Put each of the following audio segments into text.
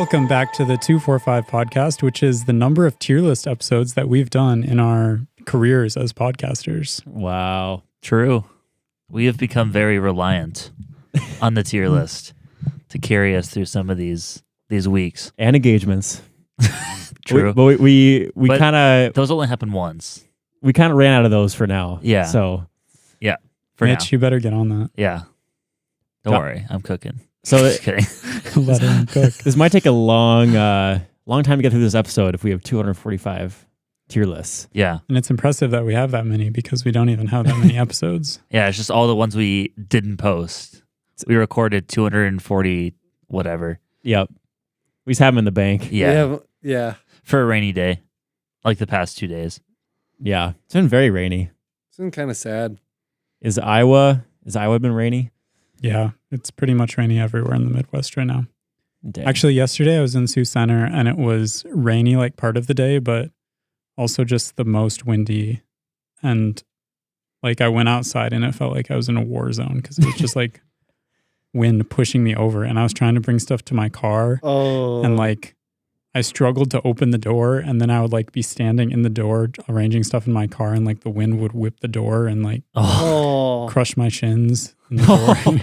Welcome back to the 245 podcast, which is the number of tier list episodes that we've done in our careers as podcasters. Wow. True. We have become very reliant on the tier list to carry us through some of these weeks. And engagements. True. But we kind of those only happen once. We kind of ran out of those for now. Yeah. So yeah. For Mitch, now. you better get on that. Yeah. Don't worry. I'm cooking. So Just kidding. Let him cook. This might take a long time to get through this episode if we have 245 tier lists. Yeah. And it's impressive that we have that many because we don't even have that many episodes. Yeah. It's just all the ones we didn't post. We recorded 240 whatever. Yep. We just have them in the bank. Yeah. Yeah. For a rainy day, like the past 2 days. Yeah. It's been very rainy. It's been kind of sad. Has Iowa been rainy? Yeah, it's pretty much rainy everywhere in the Midwest right now. Dang. Actually, yesterday I was in Sioux Center and it was rainy like part of the day, but also just the most windy. And like I went outside and it felt like I was in a war zone because it was just like wind pushing me over. And I was trying to bring stuff to my car. Oh. And like I struggled to open the door, and then I would like be standing in the door arranging stuff in my car, and like the wind would whip the door and like crush my shins in the door.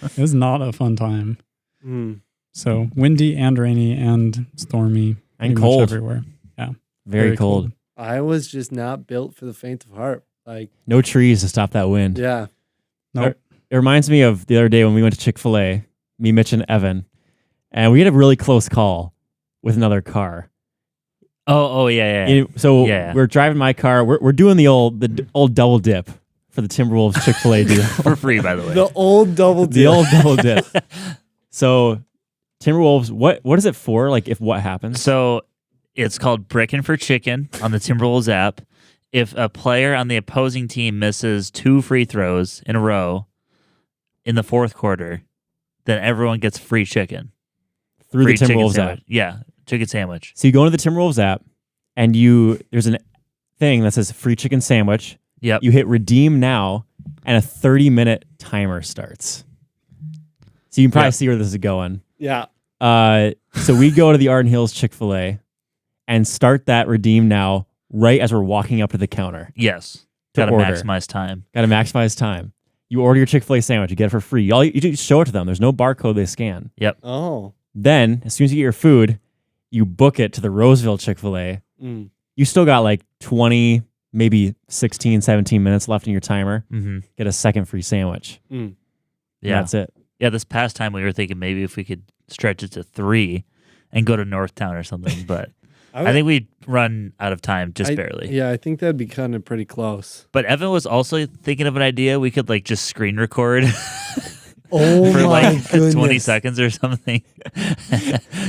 It was not a fun time. So windy and rainy and stormy and pretty cold much everywhere. Yeah, very cold. Iowa's just not built for the faint of heart. Like No trees to stop that wind. yeah. Nope. It reminds me of the other day when we went to Chick-fil-A, me, Mitch, and Evan, and we had a really close call with another car. Oh yeah. We're driving my car. We're doing the old double dip for the Timberwolves Chick-fil-A deal. For free, by the way. The old double dip. The old double dip. So Timberwolves, what is it for? Like if what happens? So it's called Brickin' for Chicken on the Timberwolves app. If a player on the opposing team misses 2 free throws in a row in the fourth quarter, then everyone gets free chicken. Through Free the Timberwolves chicken app. Yeah, chicken sandwich. So you go into the Timberwolves app and there's a thing that says free chicken sandwich. Yep. You hit redeem now and a 30-minute timer starts. So you can probably see where this is going. Yeah. So we go to the Arden Hills Chick-fil-A and start that redeem now right as we're walking up to the counter. Yes. To Got to order. maximize time. Got to maximize time. You order your Chick-fil-A sandwich. You get it for free. You just show it to them. There's no barcode they scan. Yep. Oh. Then, as soon as you get your food, you book it to the Roseville Chick-fil-A. You still got like 20, maybe 16, 17 minutes left in your timer. Mm-hmm. Get a second free sandwich. Yeah. That's it. Yeah, this past time we were thinking maybe if we could stretch it to 3 and go to Northtown or something, but I think we'd run out of time just barely. Yeah, I think that'd be kind of pretty close. But Evan was also thinking of an idea. We could like just screen record Oh for my like goodness. 20 seconds or something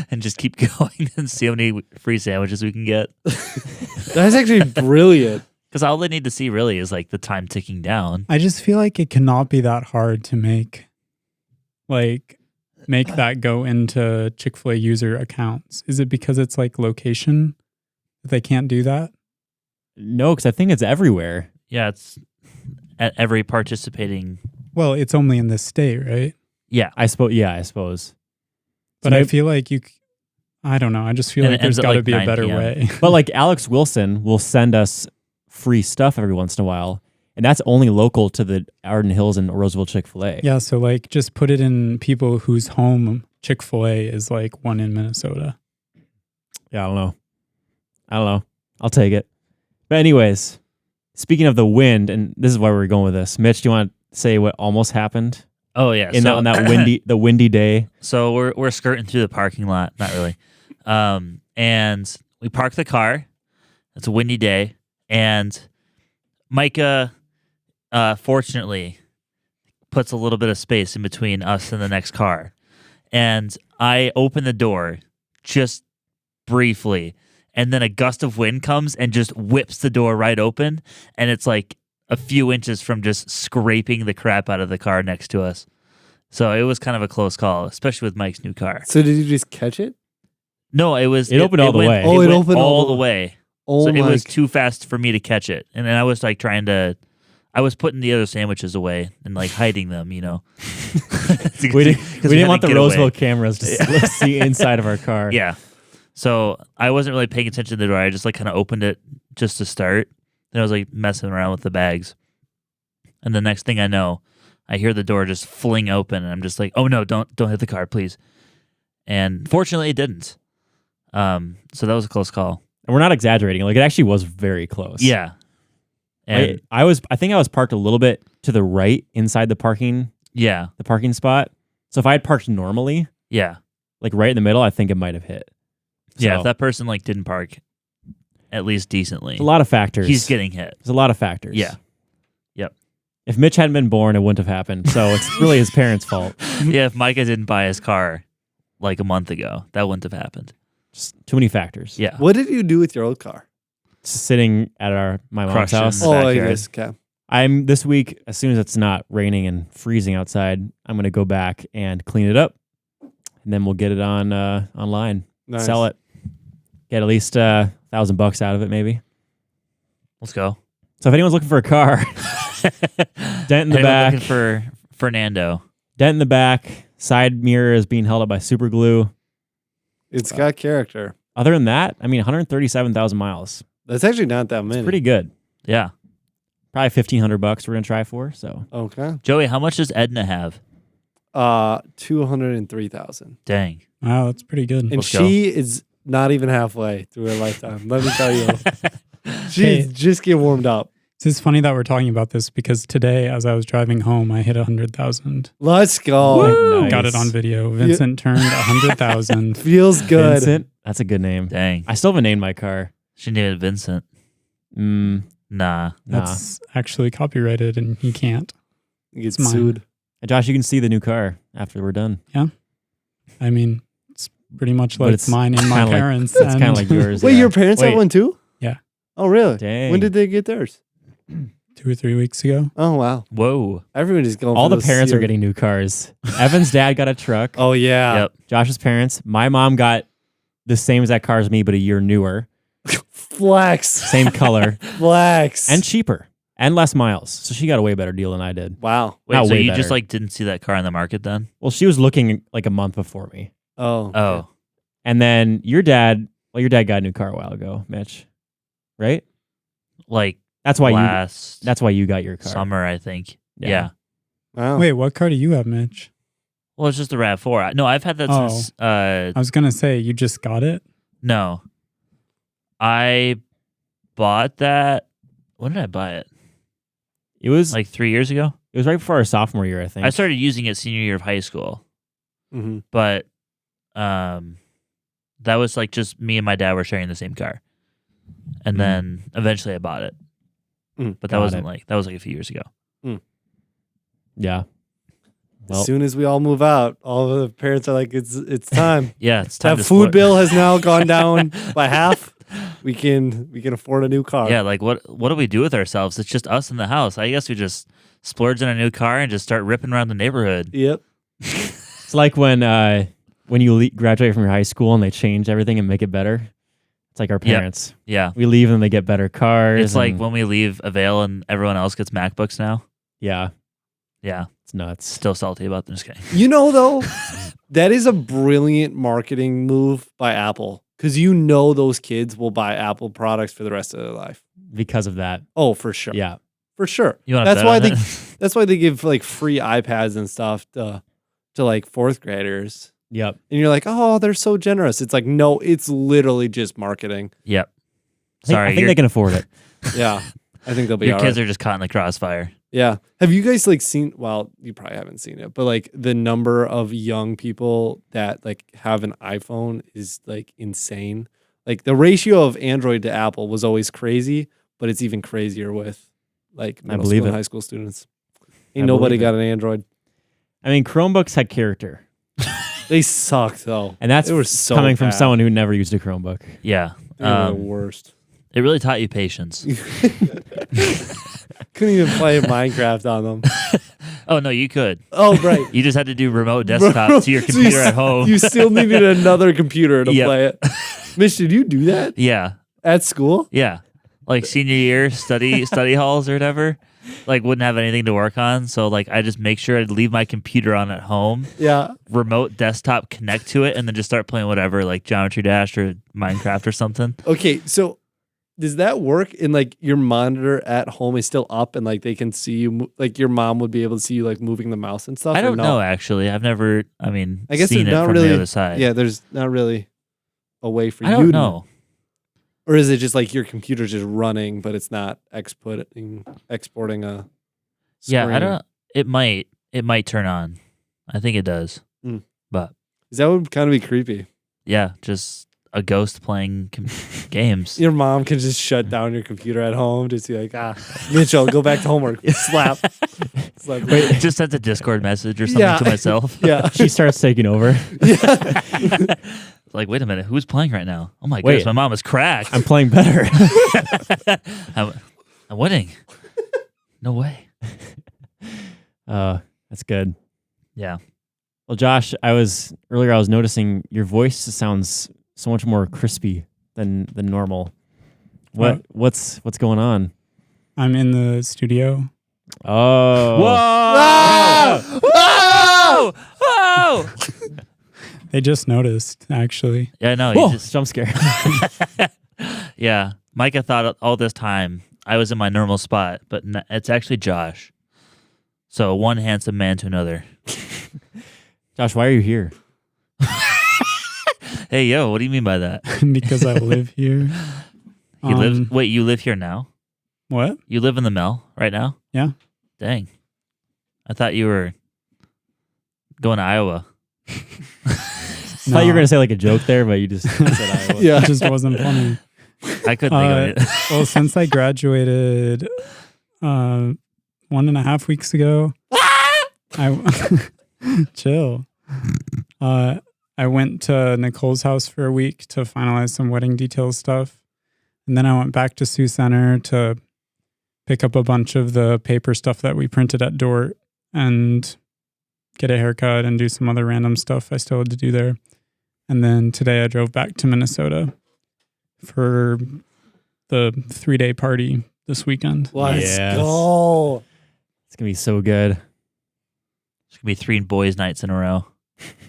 and just keep going and see how many free sandwiches we can get. That's actually brilliant. Because all they need to see really is like the time ticking down. I just feel like it cannot be that hard to make that go into Chick-fil-A user accounts. Is it because it's like location that they can't do that? No, because I think it's everywhere. Yeah, it's at every participating. Well, it's only in this state, right? Yeah. I suppose. But So I feel like I don't know. I just feel And like it ends there's at got to like be a 9 better p.m. way. But like Alex Wilson will send us free stuff every once in a while. And that's only local to the Arden Hills and Roseville Chick-fil-A. Yeah, so like just put it in people whose home Chick-fil-A is like one in Minnesota. Yeah, I don't know. I'll take it. But anyways, speaking of the wind, and this is why we're going with this. Mitch, do you want to say what almost happened Oh, yeah. on that windy day? So we're skirting through the parking lot. Not really. And we park the car. It's a windy day. And Micah, fortunately, puts a little bit of space in between us and the next car. And I open the door just briefly. And then a gust of wind comes and just whips the door right open. And it's like a few inches from just scraping the crap out of the car next to us. So it was kind of a close call, especially with Mike's new car. So did you just catch it? No, it was... It opened all the way. Oh, it went opened all the way. Oh So my. it was too fast for me to catch it. And then I was like trying to... I was putting the other sandwiches away and like hiding them, we didn't want the Roseville cameras to see inside of our car. Yeah. So I wasn't really paying attention to the door. I just like kind of opened it just to start. Then I was like messing around with the bags. And the next thing I know, I hear the door just fling open and I'm just like, oh no, don't hit the car, please. And fortunately it didn't. So that was a close call. And we're not exaggerating. Like it actually was very close. Yeah. And I think I was parked a little bit to the right inside the parking spot. So if I had parked normally, like right in the middle, I think it might have hit. Yeah, So, if that person like didn't park at least decently, it's a lot of factors. he's getting hit. There's a lot of factors. Yeah. Yep. If Mitch hadn't been born, it wouldn't have happened. So it's really his parents' fault. Yeah, if Micah didn't buy his car like a month ago, that wouldn't have happened. Just too many factors. Yeah. What did you do with your old car? Just sitting at my mom's Crushing house. the Oh, backyard. yes, okay. I'm this week, as soon as it's not raining and freezing outside, I'm going to go back and clean it up. And then we'll get it on online. Nice. Sell it. Get at least $1,000 out of it, maybe. Let's go. So if anyone's looking for a car, dent in the Anyone back, looking for Fernando. dent in the back, side mirror is being held up by super glue. It's got character. Other than that, 137,000 miles. That's actually not that many. It's pretty good. Yeah. Probably $1,500 we're gonna try for. So Okay. Joey, how much does Edna have? 203,000. Dang. Wow, that's pretty good. And Let's she is not even halfway through her lifetime. Let me tell you. She's Hey. just getting warmed up. It's funny that we're talking about this because today, as I was driving home, I hit 100,000. Let's go. Woo! Nice. Got it on video. Vincent turned 100,000. Feels good. Vincent, that's a good name. Dang. I still haven't named my car. She named it Vincent. Nah. Nah. That's actually copyrighted, and he can't. You get It's mine. sued. Hey, Josh, you can see the new car after we're done. I mean, it's pretty much But like it's mine and my kinda like- parents. It's kind and of like yours. Wait, yeah. your parents Wait. have one too? Yeah. Oh, really? Dang. When did they get theirs? 2 or 3 weeks ago. Oh, wow. Whoa. Everyone is going All for the those parents are sealed- getting new cars. Evan's dad got a truck. Oh, yeah. Yep. Josh's parents. My mom got the same exact car as me, but a year newer. Flex. Same color. Flex. And cheaper. And less miles. So she got a way better deal than I did. wow. Wait, Not so way you better. just like didn't see that car on the market then? Well, she was looking like a month before me. Oh. Oh. And then your dad got a new car a while ago, Mitch. Right? Like That's why last that's why you got your car. summer, I think. Yeah. Yeah. Wow. Wait, what car do you have, Mitch? Well, it's just the RAV4. No, I've had that Oh. since I was going to say, you just got it? no. I bought that. When did I buy it? It was Like 3 years ago? it was right before our sophomore year, I think. I started using it senior year of high school. Mm-hmm. But that was like just me and my dad were sharing the same car. And then eventually I bought it. Mm. But that Got wasn't it. like that was like a few years ago. Yeah. Well, As soon as we all move out, all of the parents are like, it's time. Yeah, it's time That to food split. bill has now gone down by half. We can afford a new car. Yeah, like what do we do with ourselves? It's just us in the house. I guess we just splurge on a new car and just start ripping around the neighborhood. Yep. it's like when you graduate from your high school and they change everything and make it better. It's like our parents. Yeah. We leave and they get better cars. It's like and- when we leave Avail and everyone else gets MacBooks now. yeah, Yeah. it's nuts. Still salty about them. Just kidding. You know, though, that is a brilliant marketing move by Apple because you know those kids will buy Apple products for the rest of their life. Because of that. Oh, for sure. Yeah. For sure. You want That's bet why on they it? that's why they give like free iPads and stuff to like fourth graders. Yep. And you're like, oh, they're so generous. It's like, no, it's literally just marketing. Yep. I think they can afford it. Yeah. I think they'll be your all kids right. are just caught in the crossfire. Yeah. Have you guys like seen, well, you probably haven't seen it, but like the number of young people that like have an iPhone is like insane. Like the ratio of Android to Apple was always crazy, but it's even crazier with like middle believe school and it. high school students. I Ain't nobody believe got an Android. I mean, Chromebooks had character. They sucked though. And that's They were so coming from bad. someone who never used a Chromebook. Yeah. They were the worst. It really taught you patience. Couldn't even play Minecraft on them. Oh, no, you could. Oh, right. You just had to do remote desktop to your So computer at home. You still needed another computer to Yep. play it. Mitch, did you do that Yeah. at school? Yeah. like senior year study halls or whatever, like wouldn't have anything to work on. So like I just make sure I'd leave my computer on at home, Yeah. remote desktop, connect to it, and then just start playing whatever, like Geometry Dash or Minecraft or something. Okay, so does that work in like your monitor at home is still up and like they can see you like your mom would be able to see you like moving the mouse and stuff? I or don't no? know actually. I've never, I guess seen there's it not from really the other side. Yeah, there's not really a way for I you don't to know. Or is it just like your computer's just running, but it's not exporting a Yeah, I screen? don't. It might turn on. I think it does. Mm. But That would kind of be creepy. yeah, just a ghost playing games. Your mom can just shut down your computer at home, just be like, Mitchell, go back to homework. Slap. Slap. Wait, just sent a Discord message or something to myself. Yeah. She starts taking over. Yeah. Like, wait a minute, who's playing right now? Oh my goodness, my mom is cracked. I'm playing better. I'm winning. No way. That's good. Yeah. Well, Josh, I was noticing your voice sounds so much more crispy than normal. What's going on? I'm in the studio. Oh. Whoa! Whoa! Whoa! They just noticed, actually. Yeah, no, Whoa, you just jump scare. yeah. Micah thought all this time I was in my normal spot, but it's actually Josh. So one handsome man to another. Josh, why are you here? Hey, yo, what do you mean by that? Because I live here. You live? Wait, you live here now? What? You live in the mill right now? Yeah. Dang. I thought you were going to Iowa. I thought you were going to say like a joke there, but you just said Iowa. Yeah, it just wasn't funny. I couldn't think of it. Well, since I graduated 1.5 weeks ago, I chill. I went to Nicole's house for a week to finalize some wedding details stuff. And then I went back to Sioux Center to pick up a bunch of the paper stuff that we printed at Dort and get a haircut and do some other random stuff I still had to do there. And then today I drove back to Minnesota for the 3-day party this weekend. Let's Yes. go. It's going to be so good. It's going to be 3 boys' nights in a row.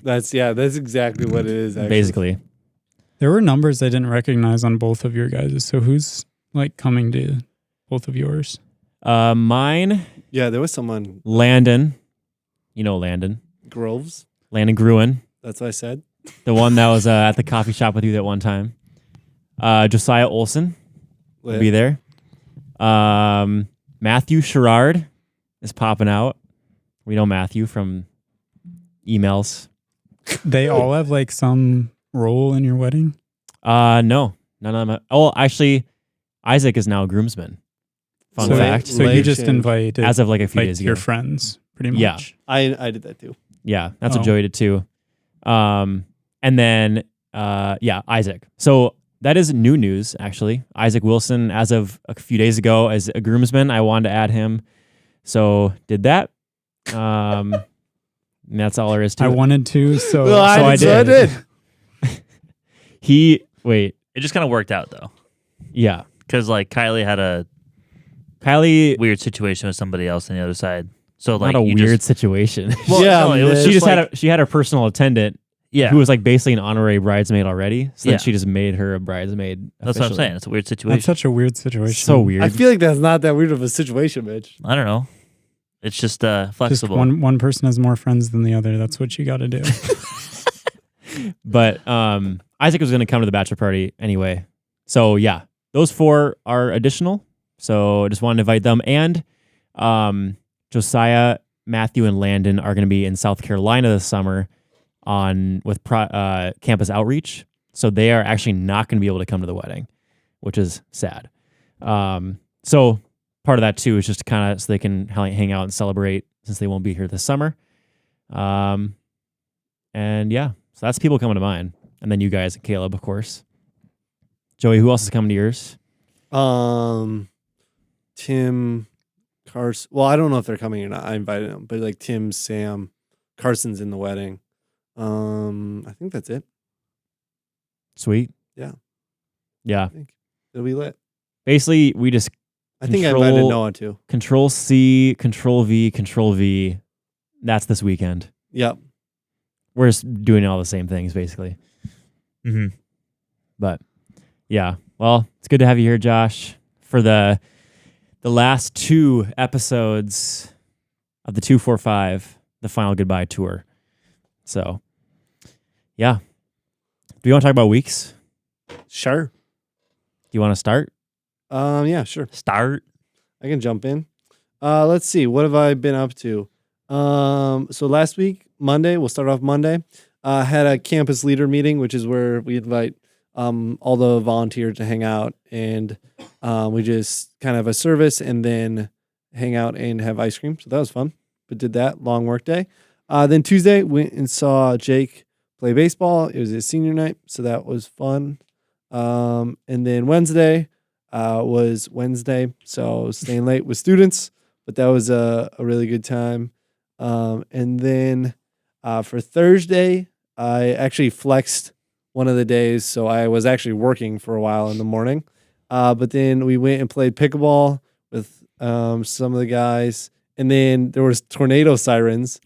That's exactly what it is. Actually. Basically. There were numbers I didn't recognize on both of your guys'. So who's like coming to both of yours? Mine, Yeah, there was someone Landon. You know Landon. Groves. Landon Gruen. That's what I said. The one that was at the coffee shop with you that one time. Josiah Olson will be there. Matthew Sherrard is popping out. We know Matthew from emails. They all have like some role in your wedding? No. None of them. Oh, actually, Isaac is now a groomsman. Fun So- fact. So you just invited As of like a few days ago. your friends, pretty much. Yeah. I did that too. Yeah, that's what Oh. Joey did too. And then, Isaac. So that is new news, actually. Isaac Wilson, as of a few days ago, as a groomsman, I wanted to add him. So did that. And that's all there is to I it. wanted to, so Well, I did. Wait, It just kind of worked out, though. yeah. Because, like, Kylie had a Kylie, weird situation with somebody else on the other side. So, like, not a you weird just, situation. well, Yeah, no, it was man. she just like, had a personal attendant yeah. who was like basically an honorary bridesmaid already. So Yeah. then she just made her a bridesmaid. That's what I'm officially. saying. It's a weird situation. that's such a weird situation. So weird. I feel like that's not that weird of a situation, Mitch. I don't know. It's just Just flexible. one person has more friends than the other. That's what you got to do. But Isaac was going to come to the bachelor party anyway. So yeah, those 4 are additional. So I just wanted to invite them. And Josiah, Matthew, and Landon are going to be in South Carolina this summer with campus outreach. So they are actually not going to be able to come to the wedding, which is sad. So part of that too is just kind of so they can hang out and celebrate since they won't be here this summer. And yeah, so that's people coming to mind. And then you guys and Caleb, of course. Joey, who else is coming to yours? Tim, Carson. Well, I don't know if they're coming or not. I invited them, but like Tim, Sam, Carson's in the wedding. I think that's it. Sweet. Yeah. Yeah. I think it'll be lit. Basically, we just I think I invited Noah too. Control C, Control V, Control V. That's this weekend. Yep. We're just doing all the same things, basically. Mm-hmm. But yeah, well, it's good to have you here, Josh, for the last 2 episodes of the 245, the final goodbye tour. So, yeah. Do you want to talk about weeks? Sure. Do you want to start? Yeah, sure. Start. I can jump in. Let's see. What have I been up to? So last week, Monday, we'll start off Monday. Had a campus leader meeting, which is where we invite all the volunteers to hang out, and we just kind of have a service and then hang out and have ice cream. So that was fun. But did that long work day. Then Tuesday, went and saw Jake play baseball. It was his senior night, so that was fun. And then Wednesday was Wednesday, so staying late with students, but that was a really good time. And then for Thursday, I actually flexed one of the days, so I was actually working for a while in the morning. But then we went and played pickleball with some of the guys, and then there was tornado sirens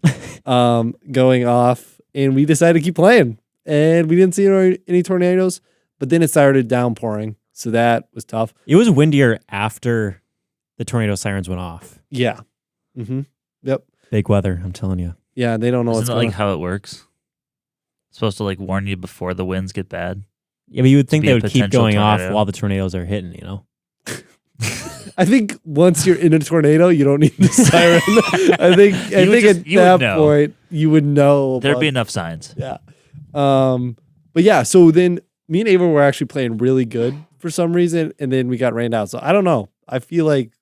going off, and we decided to keep playing. And we didn't see any tornadoes, but then it started downpouring, so that was tough. It was windier after the tornado sirens went off. Yeah. Mm-hmm. Yep. Big weather, I'm telling you. Yeah, they don't know Isn't what's that going like how it works? It's supposed to like warn you before the winds get bad. Yeah, but you would think be they a would keep potential going off tornado. while the tornadoes are hitting, you know? I think once you're in a tornado, you don't need the siren. I think at you would that know. point you would know. There'd about- be enough signs. Yeah. But yeah, so then me and Ava were actually playing really good for some reason, and then we got rained out. So I don't know. I feel like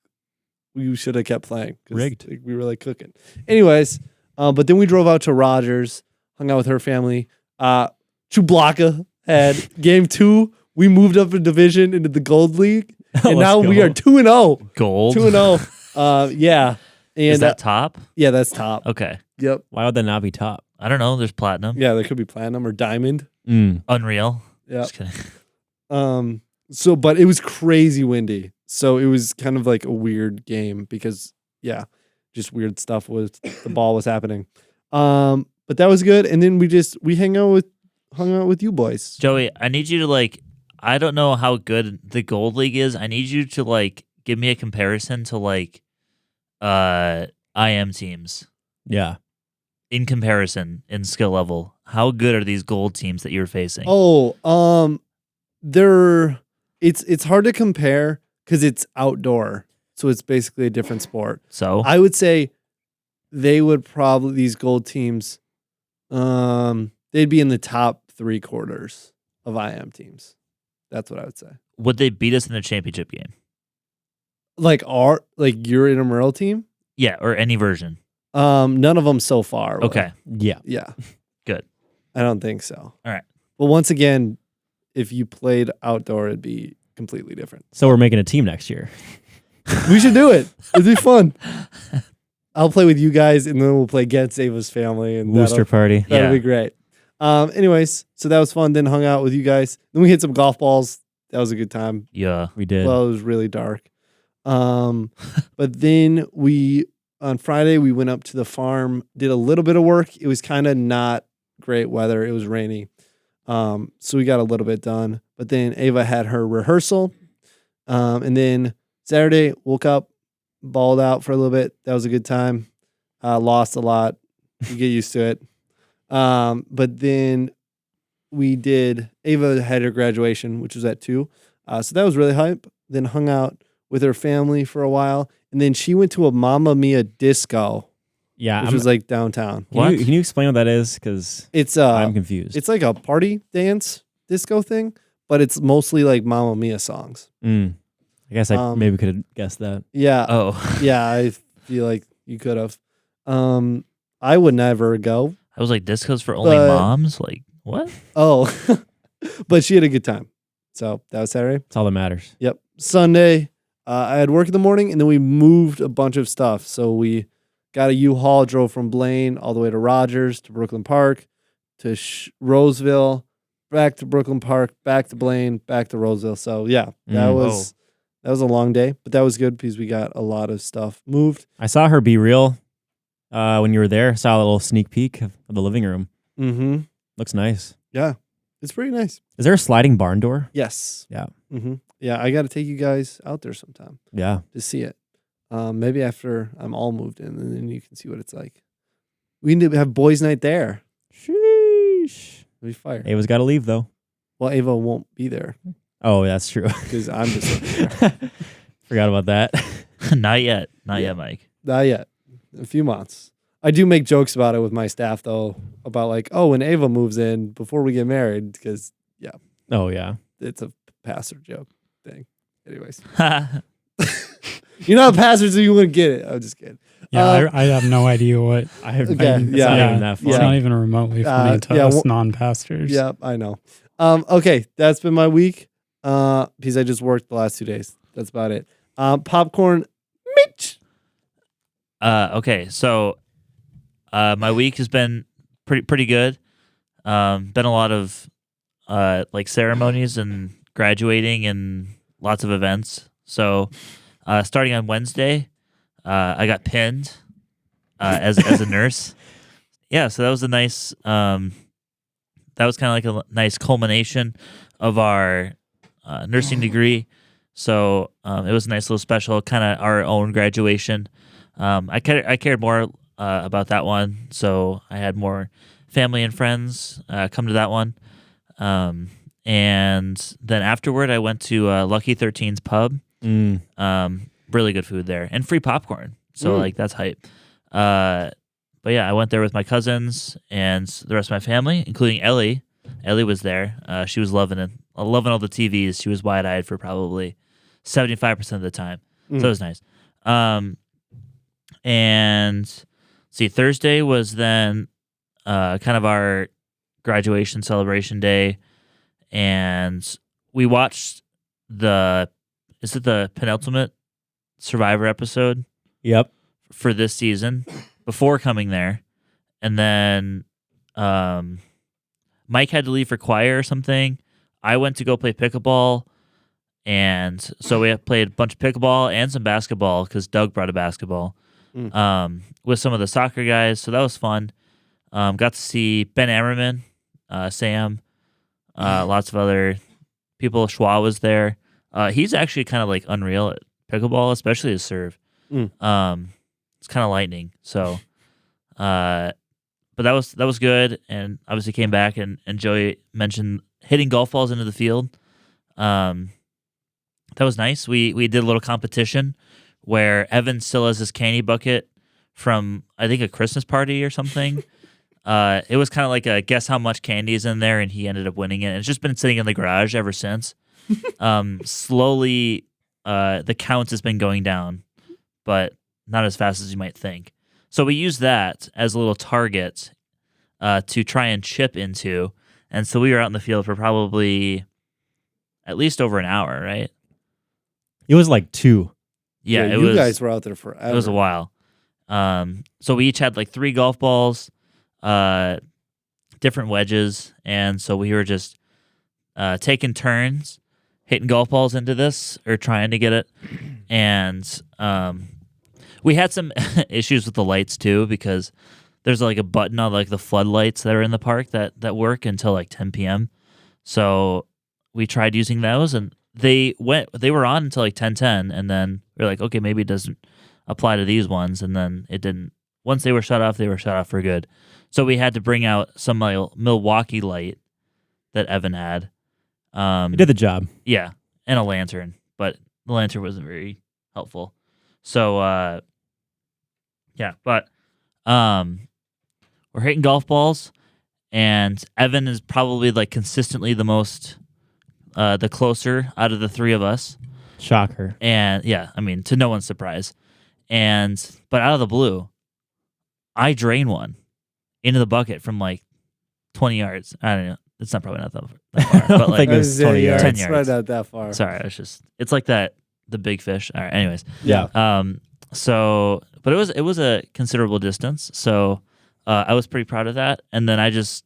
we should have kept playing. 'Cause, Rigged. like, we were like cooking. Anyways, but then we drove out to Rogers, hung out with her family. Chewbacca had game 2. We moved up a division into the Gold League, and Let's now we go. are 2-0. Gold. 2-0. Yeah. And Is that top? yeah, that's top. Okay. Yep. Why would that not be top? I don't know. There's platinum. Yeah, there could be platinum or diamond. Unreal. Yeah. Just kidding. So, but it was crazy windy. So it was kind of like a weird game because, yeah, just weird stuff was the ball was happening. But that was good. And then we hung out with you boys. Joey, I need you to like. I don't know how good the Gold League is. I need you to like give me a comparison to like, IM teams. Yeah. In comparison in skill level, how good are these gold teams that you're facing? Oh, it's hard to compare because it's outdoor. So it's basically a different sport. So I would say they would probably, these gold teams, they'd be in the top 3/4 of IM teams. That's what I would say. would they beat us in the championship game? Like your intramural team? Yeah, or any version. None of them so far. will. Okay. Yeah. Yeah. Good. I don't think so. All right. But once again, if you played outdoor, it'd be completely different. So we're making a team next year. We should do it. It'd be fun. I'll play with you guys, and then we'll play against Ava's family, and Wooster party. that'll Yeah. be great. Anyways, so that was fun. Then hung out with you guys. Then we hit some golf balls. That was a good time. Yeah. We did. Well, it was really dark. But then on Friday, we went up to the farm, did a little bit of work. It was kind of not great weather. It was rainy. So we got a little bit done. But then Ava had her rehearsal. And then Saturday, woke up, balled out for a little bit. That was a good time. Lost a lot. You get used to it. But then Ava had her graduation, which was at 2. So that was really hype. Then hung out with her family for a while. And then she went to a Mamma Mia disco, yeah. which was like downtown. Can you explain what that is? Because It's I'm confused. it's like a party dance disco thing, but it's mostly like Mamma Mia songs. I guess I maybe could have guessed that. Yeah. Oh. Yeah, I feel like you could have. I would never go. I was like, discos for only But- moms? Like, what? Oh, but she had a good time. So that was Saturday. That's all that matters. Yep. Sunday, I had work in the morning, and then we moved a bunch of stuff. So we got a U-Haul, drove from Blaine all the way to Rogers, to Brooklyn Park, to Roseville, back to Brooklyn Park, back to Blaine, back to Roseville. So yeah, that Mm. was That was a long day, but that was good because we got a lot of stuff moved. I saw her be real when you were there. Saw a little sneak peek of the living room. Mm-hmm. Looks nice. Yeah, it's pretty nice. Is there a sliding barn door? Yes. Yeah. Mm-hmm. Yeah, I got to take you guys out there sometime Yeah. to see it. Maybe after I'm all moved in, and then you can see what it's like. We need to have boys' night there. Sheesh. It'll be fire. Ava's got to leave though. Well, Ava won't be there Oh, that's true. because I'm just there. Forgot about that. Not yet. Not yet, Mike. Not yet. A few months. I do make jokes about it with my staff, though, about like, oh, when Ava moves in before we get married, because, Oh, yeah. it's a pastor joke thing. Anyways. You're not a pastor, so you wouldn't get it. I'm just kidding. Yeah, I have no idea what. I have Okay, it's yeah. not even that It's funny. not even remotely funny to us non-pastors. Yeah, I know. Okay, that's been my week because I just worked the last 2 days. That's about it. Popcorn, Mitch. Okay, so my week has been pretty good. Been a lot of like ceremonies and graduating and lots of events. So starting on Wednesday, I got pinned as a nurse. Yeah, so that was a nice. That was kind of like a nice culmination of our nursing degree. So it was a nice little special, kind of our own graduation. I cared more about that one, so I had more family and friends come to that one. And then afterward, I went to Lucky 13's pub. Really good food there and free popcorn. So like that's hype. But yeah, I went there with my cousins and the rest of my family, including Ellie. Ellie was there. She was loving it, loving all the TVs. She was wide-eyed for probably 75% of the time. So it was nice. And see, Thursday was then kind of our graduation celebration day, and we watched is it the penultimate Survivor episode? Yep. For this season before coming there, and then Mike had to leave for choir or something. I went to go play pickleball, and so we played a bunch of pickleball and some basketball because Doug brought a basketball with some of the soccer guys. So that was fun. Got to see Ben Ammerman, Sam, lots of other people. Schwa was there. He's actually kind of like unreal at pickleball, especially his serve. It's kind of lightning. So, but that was good, and obviously came back and Joey mentioned hitting golf balls into the field. That was nice. We did a little competition where Evan still has his candy bucket from I think a Christmas party or something. It was kind of like a guess how much candy is in there, and he ended up winning it. And it's just been sitting in the garage ever since. Slowly, the count has been going down, but not as fast as you might think. So we use that as a little target to try and chip into. And so we were out in the field for probably at least over an hour, right? It was like 2. Yeah, you guys were out there forever. It was a while. So we each had like 3 golf balls, different wedges, and so we were just taking turns hitting golf balls into this or trying to get it. And we had some issues with the lights too, because there's like a button on like the floodlights that are in the park that work until like 10 p.m. So we tried using those, and they were on until like 10:10, and then we were like, okay, maybe it doesn't apply to these ones, and then it didn't. Once they were shut off for good. So we had to bring out some Milwaukee light that Evan had. It did the job. Yeah, and a lantern, but the lantern wasn't very helpful. So yeah, but we're hitting golf balls, and Evan is probably like consistently the most the closer out of the 3 of us. Shocker. And yeah, I mean, to no one's surprise. But out of the blue, I drain one into the bucket from like 20 yards. I don't know. It's probably not that far, but like think it was 20 yards. 10 It's yards. right not that far. Sorry, it's like that, the big fish. All right, anyways. Yeah. So, but it was a considerable distance. So I was pretty proud of that. And then I just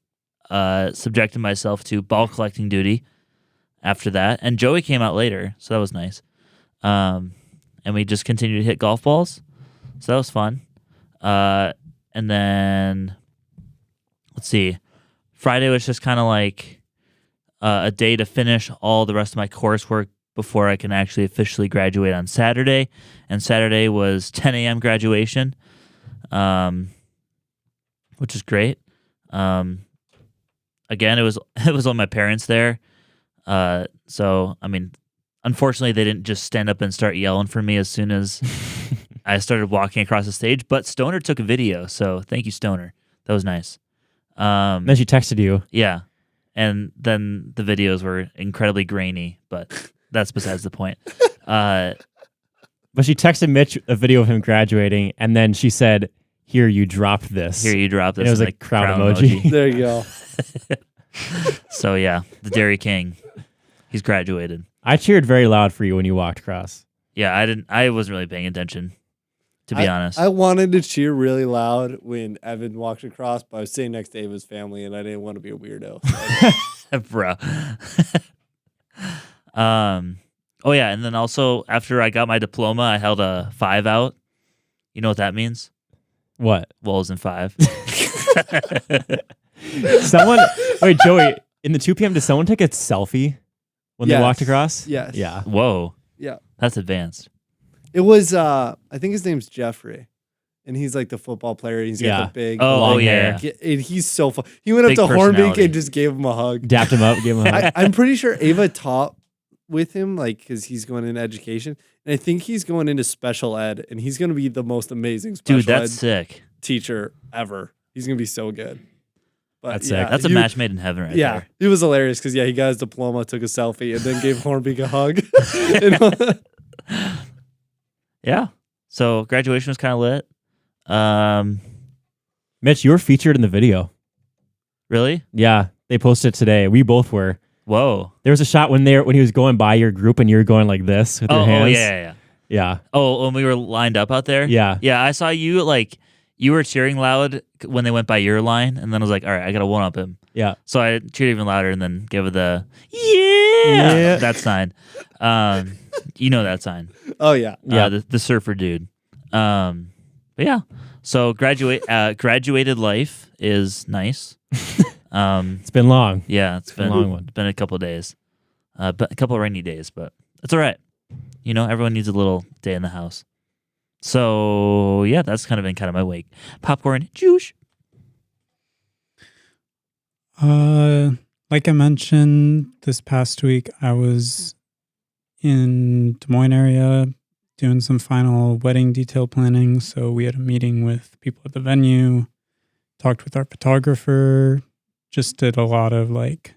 subjected myself to ball collecting duty after that. And Joey came out later, so that was nice. and we just continued to hit golf balls. So that was fun. And then let's see, Friday was just kind of like a day to finish all the rest of my coursework before I can actually officially graduate on Saturday. And Saturday was 10 a.m. graduation, which is great. Again, it was all my parents there. So, I mean, unfortunately, they didn't just stand up and start yelling for me as soon as I started walking across the stage. But Stoner took a video, so thank you, Stoner. That was nice. Then she texted you. Yeah. And then the videos were incredibly grainy, but that's besides the point. But she texted Mitch a video of him graduating, and then she said, "Here, you dropped this." Here, you drop this. And it was in a crowd emoji. There you go. So, yeah, the Dairy King, he's graduated. I cheered very loud for you when you walked across. Yeah, I wasn't really paying attention, to be honest. I wanted to cheer really loud when Evan walked across, but I was sitting next to Ava's family, and I didn't want to be a weirdo. So Bro. Oh yeah, and then also after I got my diploma, I held a 5 out. You know what that means? What? Wolves in 5. Someone, wait, Joey, in the 2 p.m., did someone take a selfie when they Yes. walked across? Yes. Yeah. Whoa, yeah. that's advanced. It was, I think his name's Jeffrey, and he's like the football player. He's got Yeah. the big. Oh long yeah. hair. And he's so fun. He went up Big to Hornbeak personality. and just gave him a hug. Dapped him up, gave him a hug. I'm pretty sure Ava taught with him, like, because he's going into education. And I think he's going into special ed, and he's going to be the most amazing special Dude, that's ed sick. teacher ever. He's going to be so good. But That's yeah, sick. That's a he- match made in heaven right Yeah, there. it was hilarious because, yeah, he got his diploma, took a selfie, and then gave Hornbeak a hug. And- Yeah. So graduation was kind of lit. Mitch, you were featured in the video. Really? Yeah, they posted it today. We both were. Whoa. There was a shot when he was going by your group and you were going like this with your Oh, hands. yeah. Yeah. Oh, when we were lined up out there? Yeah. Yeah, I saw you, like, you were cheering loud when they went by your line, and then I was like, all right, I got to one-up him. Yeah. So I cheered even louder and then gave it the, yeah. That sign. You know that sign. oh, yeah. Yeah. The surfer dude. But yeah. So graduated life is nice. It's been long. Yeah, it's been a long one. It's been a couple of days. But a couple of rainy days, but it's all right. You know, everyone needs a little day in the house. So yeah, that's kind of my week. Popcorn juice. Like I mentioned this past week, I was in Des Moines area doing some final wedding detail planning. So we had a meeting with people at the venue, talked with our photographer, just did a lot of like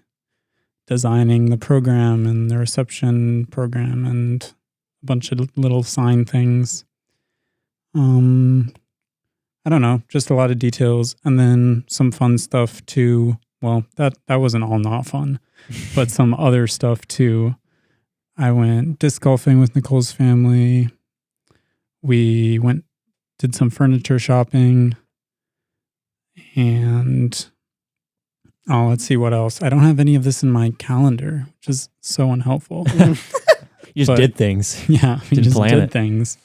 designing the program and the reception program and a bunch of little sign things. I don't know, just a lot of details, and then some fun stuff too. Well, that wasn't all not fun, but some other stuff too. I went disc golfing with Nicole's family. We did some furniture shopping, and let's see what else. I don't have any of this in my calendar, which is so unhelpful. You just But- did things. Yeah, we Didn't just plan did it. things.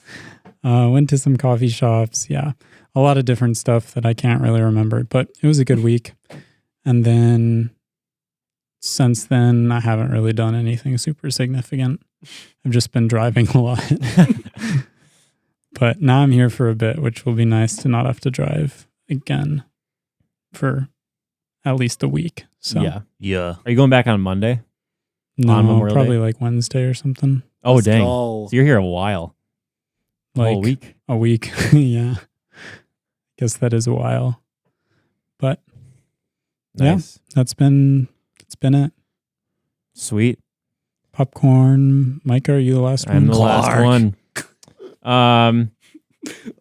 Went to some coffee shops. Yeah, a lot of different stuff that I can't really remember, but it was a good week. And then since then, I haven't really done anything super significant. I've just been driving a lot. But now I'm here for a bit, which will be nice to not have to drive again for at least a week. So Yeah. Yeah. Are you going back on Monday? no, on Memorial probably Day? like Wednesday or something. Oh, Let's dang. go. So you're here a while. A Like whole week. a week. Yeah. Guess that is a while. But Yeah. Nice. that's been it. Sweet. Popcorn. Micah, are you the last one? I'm the last Clark. one.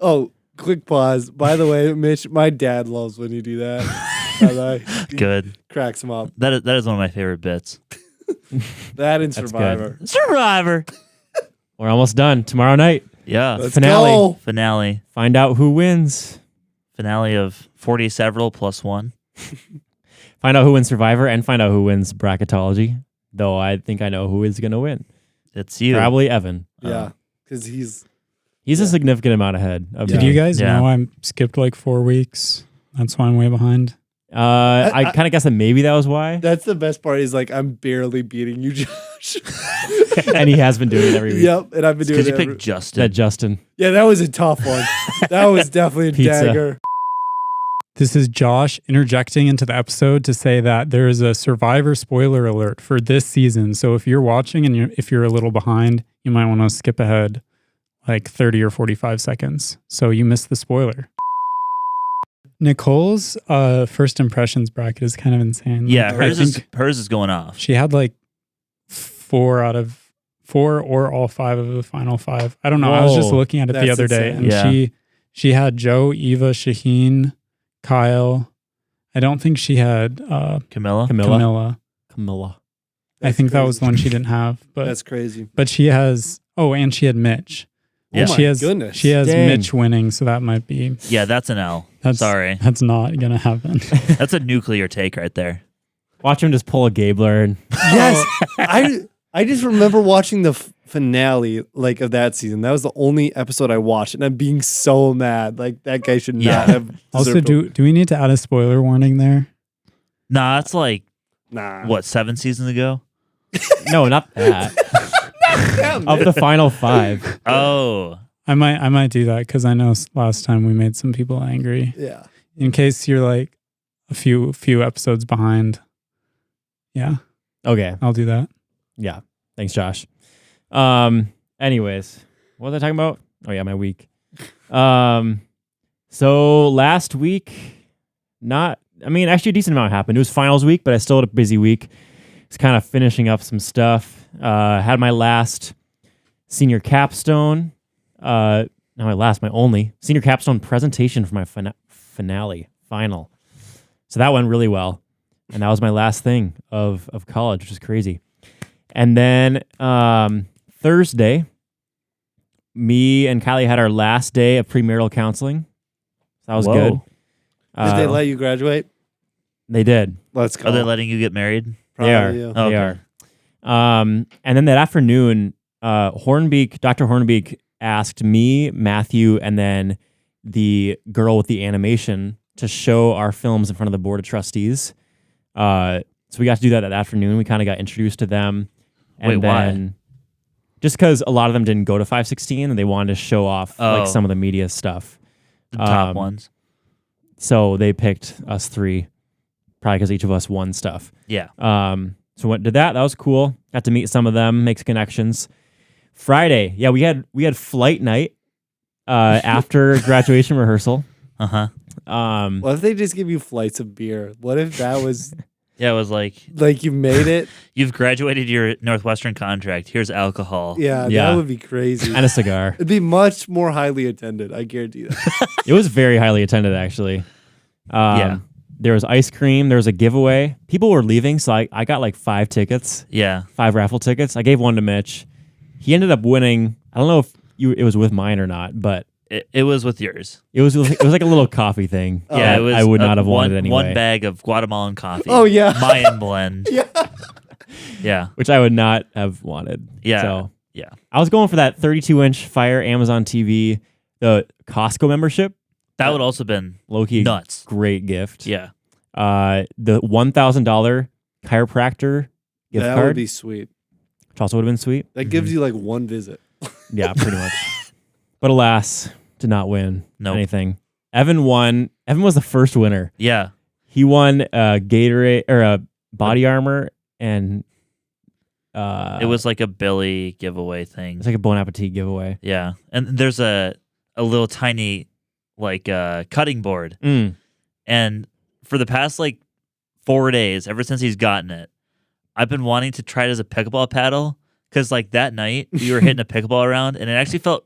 Oh, quick pause. By the way, Mitch, my dad loves when you do that. By the way, he Good. cracks him up. That is one of my favorite bits. That and That's good. Survivor. Survivor. We're almost done. Tomorrow night, Yeah. Let's Finale. go. Finale. find out who wins. Finale of 40 several plus one. Find out who wins Survivor and find out who wins bracketology. Though I think I know who is going to win. It's you. Probably Evan. Yeah, because he's a significant amount ahead. Did you guys Yeah. know I skipped like 4 weeks? That's why I'm way behind. I kind of guessed that maybe that was why. that's the best part. Is like I'm barely beating you, Josh. And he has been doing it every week. Yep, and I've been doing Because you it. picked Justin. That Justin. Yeah, that was a tough one. That was definitely a Pizza. dagger. This is Josh interjecting into the episode to say that there is a Survivor spoiler alert for this season. So if you're watching and if you're a little behind, you might want to skip ahead like 30 or 45 seconds. So you missed the spoiler. Nicole's first impressions bracket is kind of insane. Yeah, Like, hers is going off. she had like 4 out of 4 or all 5 of the final 5. I don't know. I was just Whoa. looking at it the That's other day, insane. and Yeah. she had Joe, Eva, Shaheen, Kyle. I don't think she had Camilla. Camilla. I That's think that was crazy. the one she didn't have, That's crazy. but she has. Oh, and she had Mitch. Yeah. Oh my she has. goodness. She has Dang. Mitch winning, so that might be. Yeah, that's an L. Sorry. That's not gonna happen. That's a nuclear take right there. Watch him just pull a Gabler and Yes, I just remember watching the finale like of that season. That was the only episode I watched, and I'm being so mad. Like that guy should Yeah. not have. Also, deserved do we need to add a spoiler warning there? Nah, that's like, nah. what, 7 seasons ago? no, not that. Of the final 5. Oh. I might do that because I know last time we made some people angry. Yeah. In case you're like a few episodes behind. Yeah, Okay. I'll do that. Yeah. Thanks, Josh. Anyways, what was I talking about? Oh yeah, my week. So last week, actually a decent amount happened. It was finals week, but I still had a busy week. It's kind of finishing up some stuff. Had my last senior capstone. Not my only senior capstone presentation for my final. So that went really well. And that was my last thing of college, which is crazy. And then Thursday, me and Kylie had our last day of premarital counseling. So that was Whoa. good. Did they let you graduate? They did. Let's go. Are they letting you get married? They are. You. Oh, They okay. are. And then that afternoon, Dr. Hornbeek asked me, Matthew, and then the girl with the animation to show our films in front of the board of trustees. So we got to do that afternoon. We kind of got introduced to them. And Wait, why? then just because a lot of them didn't go to 516 and they wanted to show off like some of the media stuff. The top ones. So they picked us 3, probably because each of us won stuff. Yeah. So went did that. That was cool. Got to meet some of them, make connections. Friday, yeah, we had flight night after graduation rehearsal. Uh-huh. What if they just give you flights of beer? What if that was Yeah, it was like, like you made it? you've graduated your Northwestern contract. Here's alcohol. Yeah, Yeah. that would be crazy. And a cigar. It'd be much more highly attended. I guarantee that. It was very highly attended, actually. Yeah. There was ice cream. There was a giveaway. People were leaving, so I got like 5 tickets, Yeah. 5 raffle tickets. I gave one to Mitch. He ended up winning. I don't know if it was with mine or not, but It was with yours. it was like a little coffee thing. Yeah, that it was. I would not have wanted anyway. One bag of Guatemalan coffee. Oh, yeah. Mayan blend. Yeah. Yeah. Which I would not have wanted. Yeah. So Yeah. I was going for that 32-inch Fire Amazon TV, the Costco membership. That would also been Low-key nuts. great gift. Yeah. The $1,000 chiropractor gift That card, would be sweet. which also would have been sweet. That gives you like one visit. Yeah, pretty much. But alas, did not win Nope. anything. Evan won. Evan was the first winner. Yeah. He won a Gatorade or a body armor and It was like a Billy giveaway thing. it's like a Bon Appetit giveaway. Yeah. And there's a little tiny like cutting board. Mm. And for the past like 4 days, ever since he's gotten it, I've been wanting to try it as a pickleball paddle. Because like that night we were hitting a pickleball around and it actually felt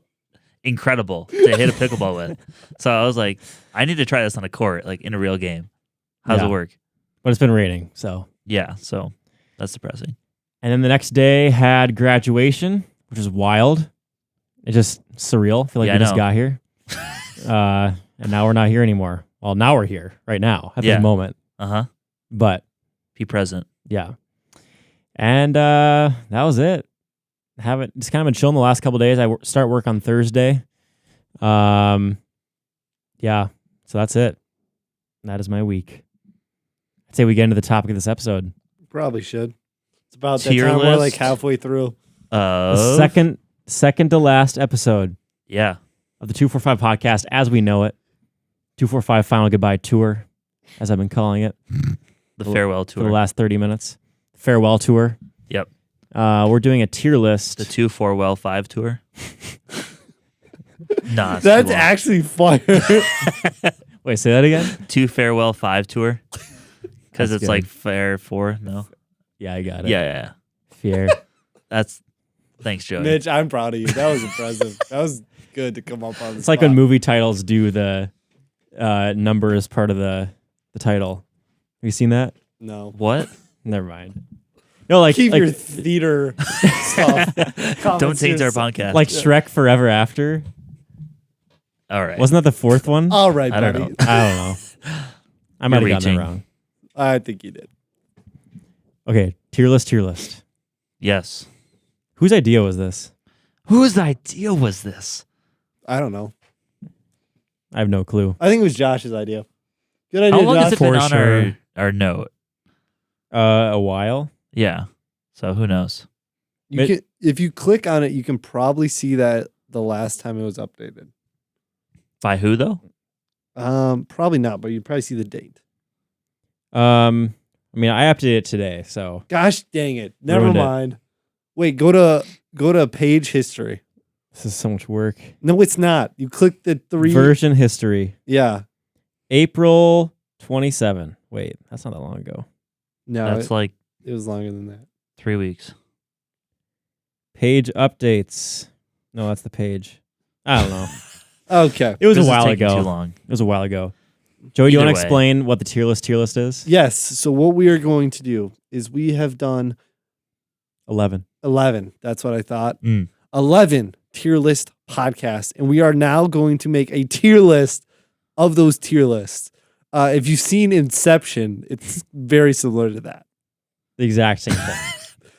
incredible to hit a pickleball with. So I was like, I need to try this on a court, like in a real game. How's Yeah. it work? But it's been raining, so. Yeah, so that's depressing. And then the next day had graduation, which is wild. It's just surreal. I feel like Yeah, we I just know. got here. And now we're not here anymore. Well, now we're here right now at Yeah. this moment. Uh-huh. But Be present. yeah. And that was it. haven't just kind of been chilling the last couple of days. I start work on Thursday. Yeah, so that's it. That is my week. I'd say we get into the topic of this episode. Probably should. It's about that Tier time we're list? like halfway through. The second to last episode Yeah. of the 245 podcast as we know it. 245 Final Goodbye Tour, as I've been calling it. The farewell For the tour. last 30 minutes. Farewell tour. Yep. We're doing a tier list. The 2 Farewell 5 tour. Nah, it's That's too long. actually fire. Wait, say that again? 2 Farewell 5 tour. Because That's it's good. like fair 4. No. Yeah, I got it. Yeah. Fair. That's. Thanks, Joey. Mitch, I'm proud of you. That was impressive. That was good to come up on. It's like when movie titles do the number as part of the title. Have you seen that? No. What? Never mind. No, like Keep like, your theater stuff. Don't change our podcast. like Shrek Forever After. All right. Wasn't that the fourth one? All right, I don't buddy. know. I don't know. I might have gotten reaching. that wrong. I think you did. Okay, tier list. Yes. Whose idea was this? Whose idea was this? I don't know. I have no clue. I think it was Josh's idea. Good How idea, long Josh. has it been For on sure. our note? A while. Yeah. So who knows? You can, if you click on it, you can probably see that the last time it was updated. By who though? Probably not, but you'd probably see the date. I mean, I updated it today, so Gosh dang it! Never Ruined it. mind. Wait, go to page history. this is so much work. No, it's not. You click the three. Version history. Yeah. April 27. Wait, that's not that long ago. No, That's like it was longer than that. 3 weeks. Page updates. No, that's the page. I don't know. Okay. It was This a is while taking ago. Too long. It was a while ago. Joey, do you Either want to way. explain what the tier list is? Yes. So what we are going to do is we have done 11. 11. That's what I thought. Mm. 11 tier list podcasts. And we are now going to make a tier list of those tier lists. If you've seen Inception, it's very similar to that. The exact same thing.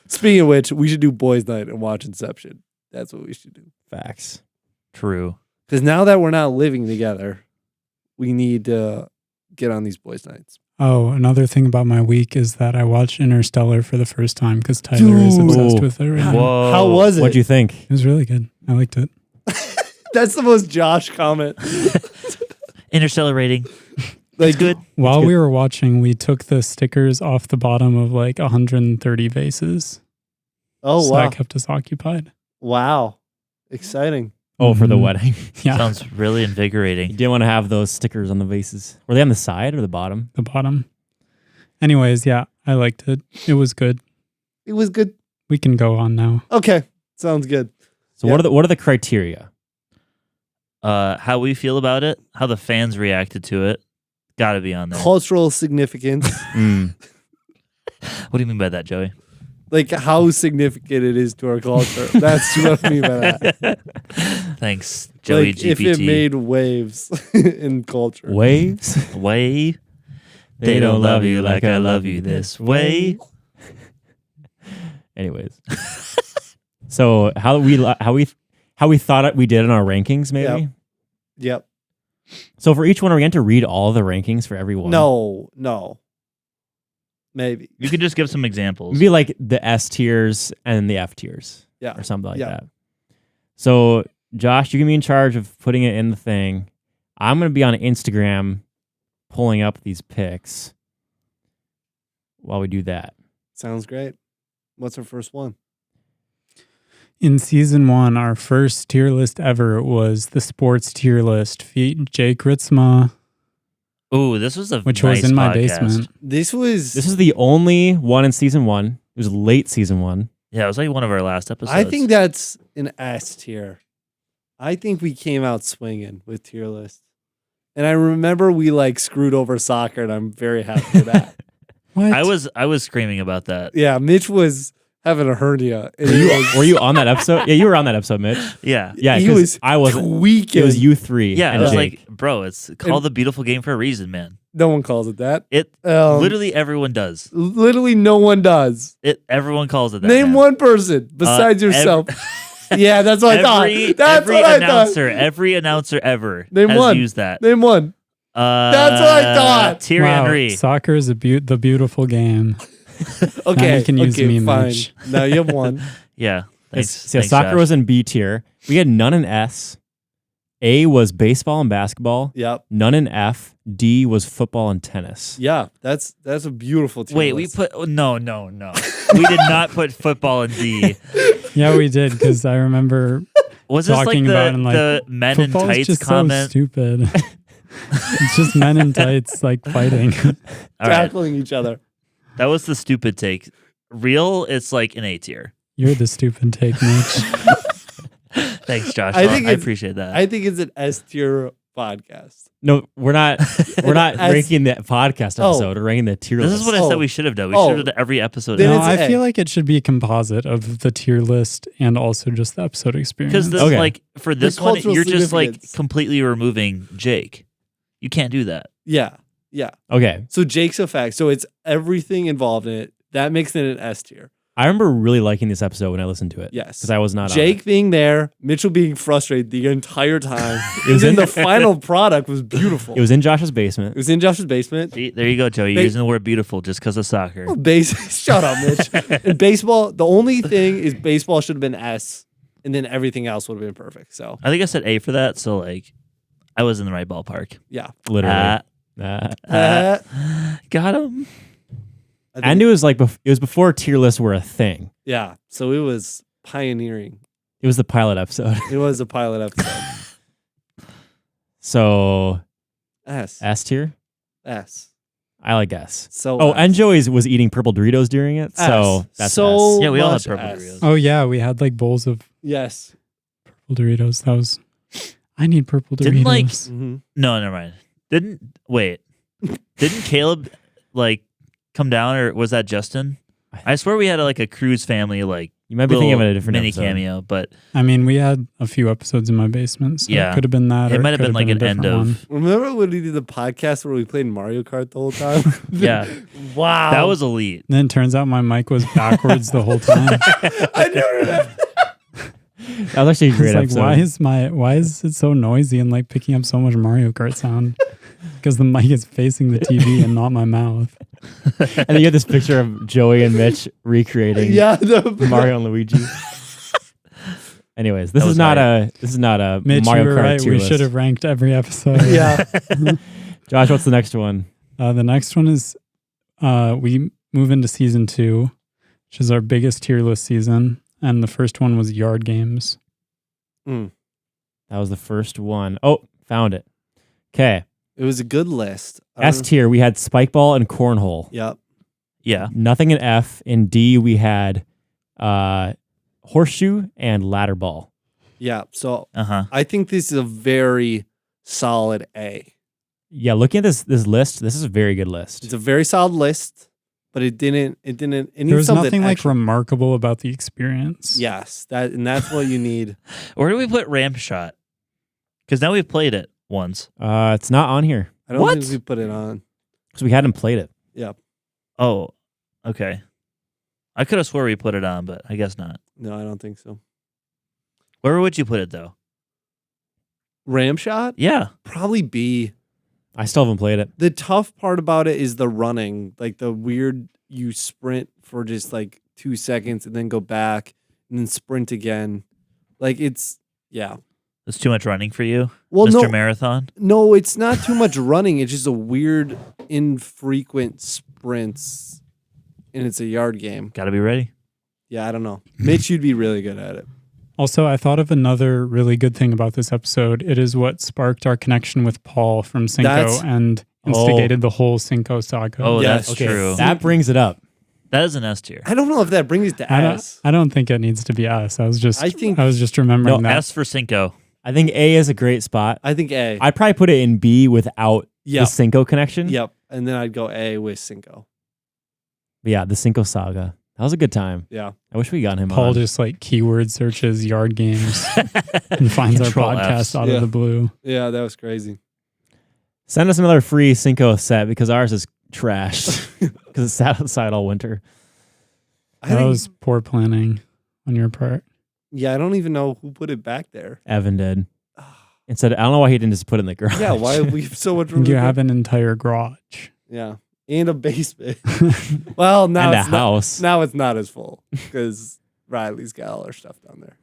Speaking of which, we should do boys' night and watch Inception. That's what we should do. Facts. True. Because now that we're not living together, we need to get on these boys' nights. Oh, another thing about my week is that I watched Interstellar for the first time because Tyler is Dude. obsessed with it right now. Whoa. How was it? What'd you think? It was really good. I liked it. That's the most Josh comment. Interstellar rating. Like, Good. While good. we were watching, we took the stickers off the bottom of like 130 vases. Oh, So wow. that kept us occupied. Wow. Exciting. Oh, for the Mhm. wedding. Yeah, Sounds really You invigorating. didn't want to have those stickers on the vases. Were they on the side or the bottom? the bottom. Anyways, yeah, I liked it. It was good. It was good. We can go on now. Okay. Sounds good. So Yeah. what are the criteria? How we feel about it, how the fans reacted to it, got to be on there. Cultural significance. Mm. What do you mean by that, Joey? Like how significant it is to our culture. That's what I mean by that. Thanks, Joey Like GPT. if it made waves in culture. Waves? way. They don't love you like I love you this way. Anyways. So how we thought we did in our rankings, maybe? Yep. Yep. So for each one, are we going to read all the rankings for everyone? No. Maybe. You could just give some examples. It'd be like the S tiers and the F tiers. Yeah. Or something like Yeah. that. So Josh, you can be in charge of putting it in the thing. I'm going to be on Instagram pulling up these pics while we do that. Sounds great. What's our first one? In season 1, our first tier list ever was the sports tier list. Jake Ritzma, Ooh, this was a which nice was in my podcast. basement. This was This is the only one in season 1. It was late season 1. Yeah, it was like one of our last episodes. I think that's an S tier. I think we came out swinging with tier list. And I remember we like screwed over soccer, and I'm very happy with that. What? I was screaming about that. Yeah, Mitch was having a hernia. And Were you on that episode? Yeah, you were on that episode, Mitch. Yeah. Yeah, he 'cause was I wasn't. tweaking. It was you three. Yeah, and it was Jake. like, bro, it's called the beautiful game for a reason, man. No one calls it that. It literally everyone does. Literally no one does. Everyone calls it that. Name man. one person besides yourself. Yeah, that's what I thought. That's what I thought. Every announcer ever Name has one. used that. Name one. That's what I thought. Thierry Henry. Soccer is the beautiful game. Okay, Now you can use me, fine. Mitch. Now you have one. Yeah. Thanks. Soccer Josh. was in B tier. We had none in S. A was baseball and basketball. Yep. None in F. D was football and tennis. Yeah, that's a beautiful tier Wait, list. we put no. We did not put football in D. Yeah, we did because I remember Was this like talking about in, like, the men in football's tights just comment? so stupid. It's just men in tights like fighting. All right. tackling each other. That was the stupid take. Real, it's like an A tier. You're the stupid take, Mitch. Thanks, Josh. I think I it's- appreciate that. I think it's an S tier podcast. No, we're not. We're not As- ranking the podcast Oh. episode. We're ranking the tier this list. is what I said we should have done. We should have done every episode. Then No, it's I A. feel like it should be a composite of the tier list and also just the episode experience. Because Okay. like for this one, cultural you're just like significance. completely removing Jake. You can't do that. Yeah. Yeah. Okay, So Jake's a fact. So it's everything involved in it. That makes it an S tier. I remember really liking this episode when I listened to it. Yes. because I was not Jake being there, Mitchell being frustrated the entire time. It was and in then the final product was beautiful. On it. It was in Josh's basement. It was in Josh's basement. See, there you go, Joey. You're Ba- using the word beautiful just because of soccer. Shut up, Mitch. In baseball, the only thing is baseball should have been S, and then everything else would have been perfect. So I think I said A for that, so like I was in the right ballpark. yeah. Literally. Got him. I think- And it was like it was before tier lists were a thing. yeah. So it was pioneering. It was the pilot episode. It was a pilot episode. So S. S tier. S. I like S. So Oh, S. and Joey's was eating purple Doritos during it, so S. that's So- S. Yeah, we all had much purple S. Doritos. oh yeah, we had like bowls of Yes. purple Doritos. That was. I need purple Doritos. Didn't, like- Mm-hmm. No, never mind. Didn't Caleb like come down, or was that Justin? I swear we had like a Cruise family like You might be thinking of a different mini episode. cameo, but I mean, we had a few episodes in my basement, so Yeah. it could have been that. it or might have could been like a an end different of. one. Remember when we did the podcast where we played Mario Kart the whole time? Yeah, Wow. that was elite. And then it turns out my mic was backwards the whole time. I never remember. That was actually a great It's like, episode. why is it so noisy and like picking up so much Mario Kart sound? Because the mic is facing the TV and not my mouth. And then you have this picture of Joey and Mitch recreating Yeah. Mario and Luigi. Anyways, this That is was not hard. a Mitch, Mario you were Kart right. tier We list. should have ranked every episode. Yeah. Josh, what's the next one? The next one is we move into season 2, which is our biggest tier list season. And the first one was yard games. Mm. That was the first one. Oh, found it. Okay. It was a good list. I don't S tier, we had spike ball and cornhole. know. Yep. Yeah, Nothing in F. In D, we had horseshoe and ladder ball. Yeah. So uh-huh. I think this is a very solid A. Yeah, looking at this list, this is a very good list. It's a very solid list, but it didn't. It There needs was something nothing like extra. remarkable about the experience. Yes, that's what you need. Where do we put Ramp Shot? Because now we've played it once. It's not on here I don't What? think we put it on. because we hadn't played it. Yep. Oh, okay. I could have swore we put it on, but I guess not. No, I don't think so. Where would you put it though? Ram shot? Yeah. Probably B. I still haven't played it. The tough part about it is the running, like the weird you sprint for just like 2 seconds and then go back and then sprint again. Like it's It's too much running for you, Well, Mr. no, Marathon. no, it's not too much running. It's just a weird, infrequent sprints, and it's a yard game. Got to be ready. Yeah, I don't know. Mitch, you'd be really good at it. Also, I thought of another really good thing about this episode. It is what sparked our connection with Paul from Cinco That's- and instigated the whole Cinco saga. Oh, Yes. that's Okay. true. That brings it up. That is an S tier. I don't know if that brings it to S. I don't think it needs to be us. I was just I think- remembering No, that. S for Cinco. I think A is a great spot. I think A. I'd probably put it in B without the Yep. Cinco connection. Yep. And then I'd go A with Cinco. But yeah, the Cinco saga. That was a good time. Yeah. I wish we got him Paul on. just like keyword searches yard games and finds our Control podcast Fs. out Yeah. of the blue. Yeah, that was crazy. Send us another free Cinco set because ours is trashed because it sat outside all winter. That was poor planning on your part. Yeah, I don't even know who put it back there. Evan did. Instead, I don't know why he didn't just put it in the garage. Yeah, why we have so much room? You have an entire garage. Yeah, and a basement. Well, now and it's a house. Now it's not as full because Riley's got all our stuff down there.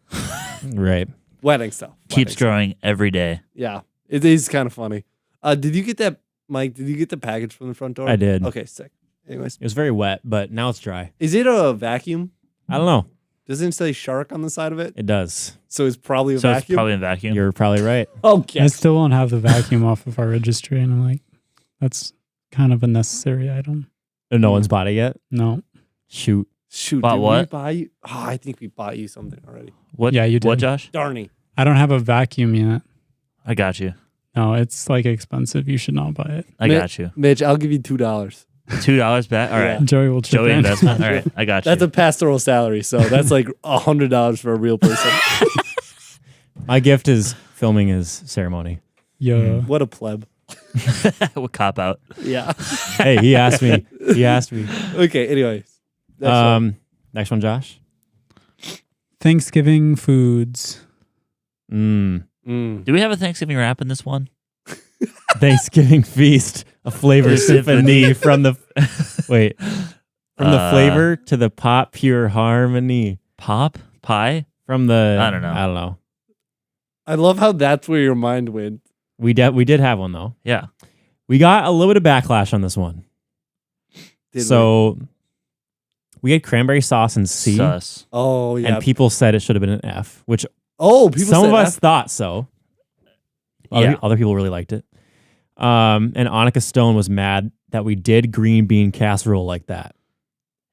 Right. Wedding stuff. Keeps growing every day. Yeah, it is kind of funny. Did you get that, Mike? Did you get the package from the front door? I did. Okay, sick. Anyways, It was very wet, but now it's dry. is it a vacuum? I don't know. Doesn't it say shark on the side of it? It does. So it's probably a So it's vacuum. probably a vacuum. You're probably right. Okay. I still won't have the vacuum off of our registry, and I'm like, that's kind of a necessary item. No one's bought it yet. No. Shoot. Shoot. Bought did we what? buy you? Oh, I think we bought you something already. What? Yeah, you What, did. Josh? Darny. I don't have a vacuum yet. I got you. No, it's like expensive. You should not buy it. I Mi- got you. Mitch, I'll give you $2. $2 back. All right. Joey will chip Joey in. investment. All right. I got you. That's a pastoral salary, so that's like $100 for a real person. My gift is filming his ceremony. Yeah. What a pleb. What cop out. Yeah. Hey, he asked me. He asked me. Okay. Anyways. That's Next one, Josh. Thanksgiving foods. Do we have a Thanksgiving wrap in this one? Thanksgiving feast, a flavor symphony from the flavor to the pop pure harmony. Pop? Pie? From the I don't know. I don't know. I love how that's where your mind went. We did have one though. Yeah. We got a little bit of backlash on this one. Did we had cranberry sauce in C, Sus. Oh yeah. and people said it should have been an F, which people some said of us F. thought so. Yeah. Other people really liked it. And Annika Stone was mad that we did green bean casserole like that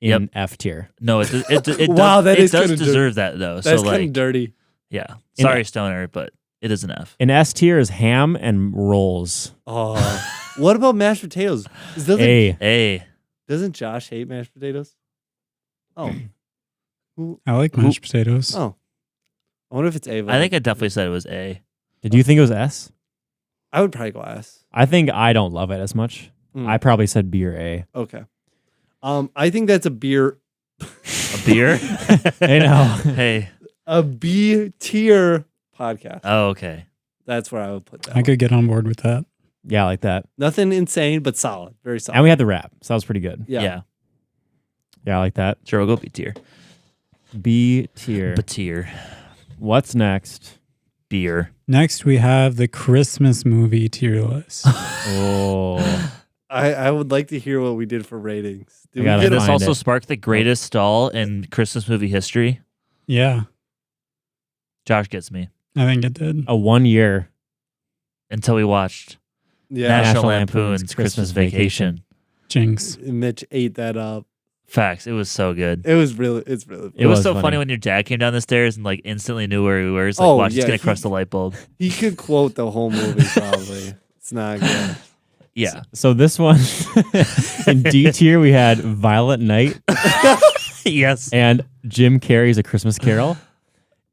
in F tier. No, it Wow, that is does kinda deserve that though. That's So kind of like, dirty. yeah. In Sorry, a- Stoner, but it is an F. In S tier is ham and rolls. Oh. What about mashed potatoes? A. Doesn't Josh hate mashed potatoes? Oh. I like mashed potatoes. Oh. I wonder if it's A. I think I definitely said it was A. Did you think it was S? I would probably go S. I think I don't love it as much. Mm. I probably said B or A. Okay. I think that's a beer. A beer? I know. Hey. A B tier podcast. Oh, okay. That's where I would put that. I one. could get on board with that. Yeah, I like that. Nothing insane, but solid. Very solid. And we had the wrap, so that was pretty good. Yeah. Yeah, I like that. Sure, we'll go B tier. B tier. B tier. What's next? Beer. Next, we have the Christmas movie tier list. Oh. I would like to hear what we did for ratings. Did I we gotta get Did this find also it. spark the greatest stall in Christmas movie history? Yeah, Josh gets me. I think it did. A 1 year. Until we watched Yeah. National National Lampoon's Lampoon's Christmas Christmas Vacation. Jinx. Mitch ate that up. Facts. It was so good. It's really It was was so funny. funny when your dad came down the stairs and like instantly knew where we were. It's like, Oh, watch, yeah, he's gonna he- crush the light bulb. He could quote the whole movie probably. It's not good. Yeah. So this one, in D tier, we had Violet Night Yes. and Jim Carrey's A Christmas Carol.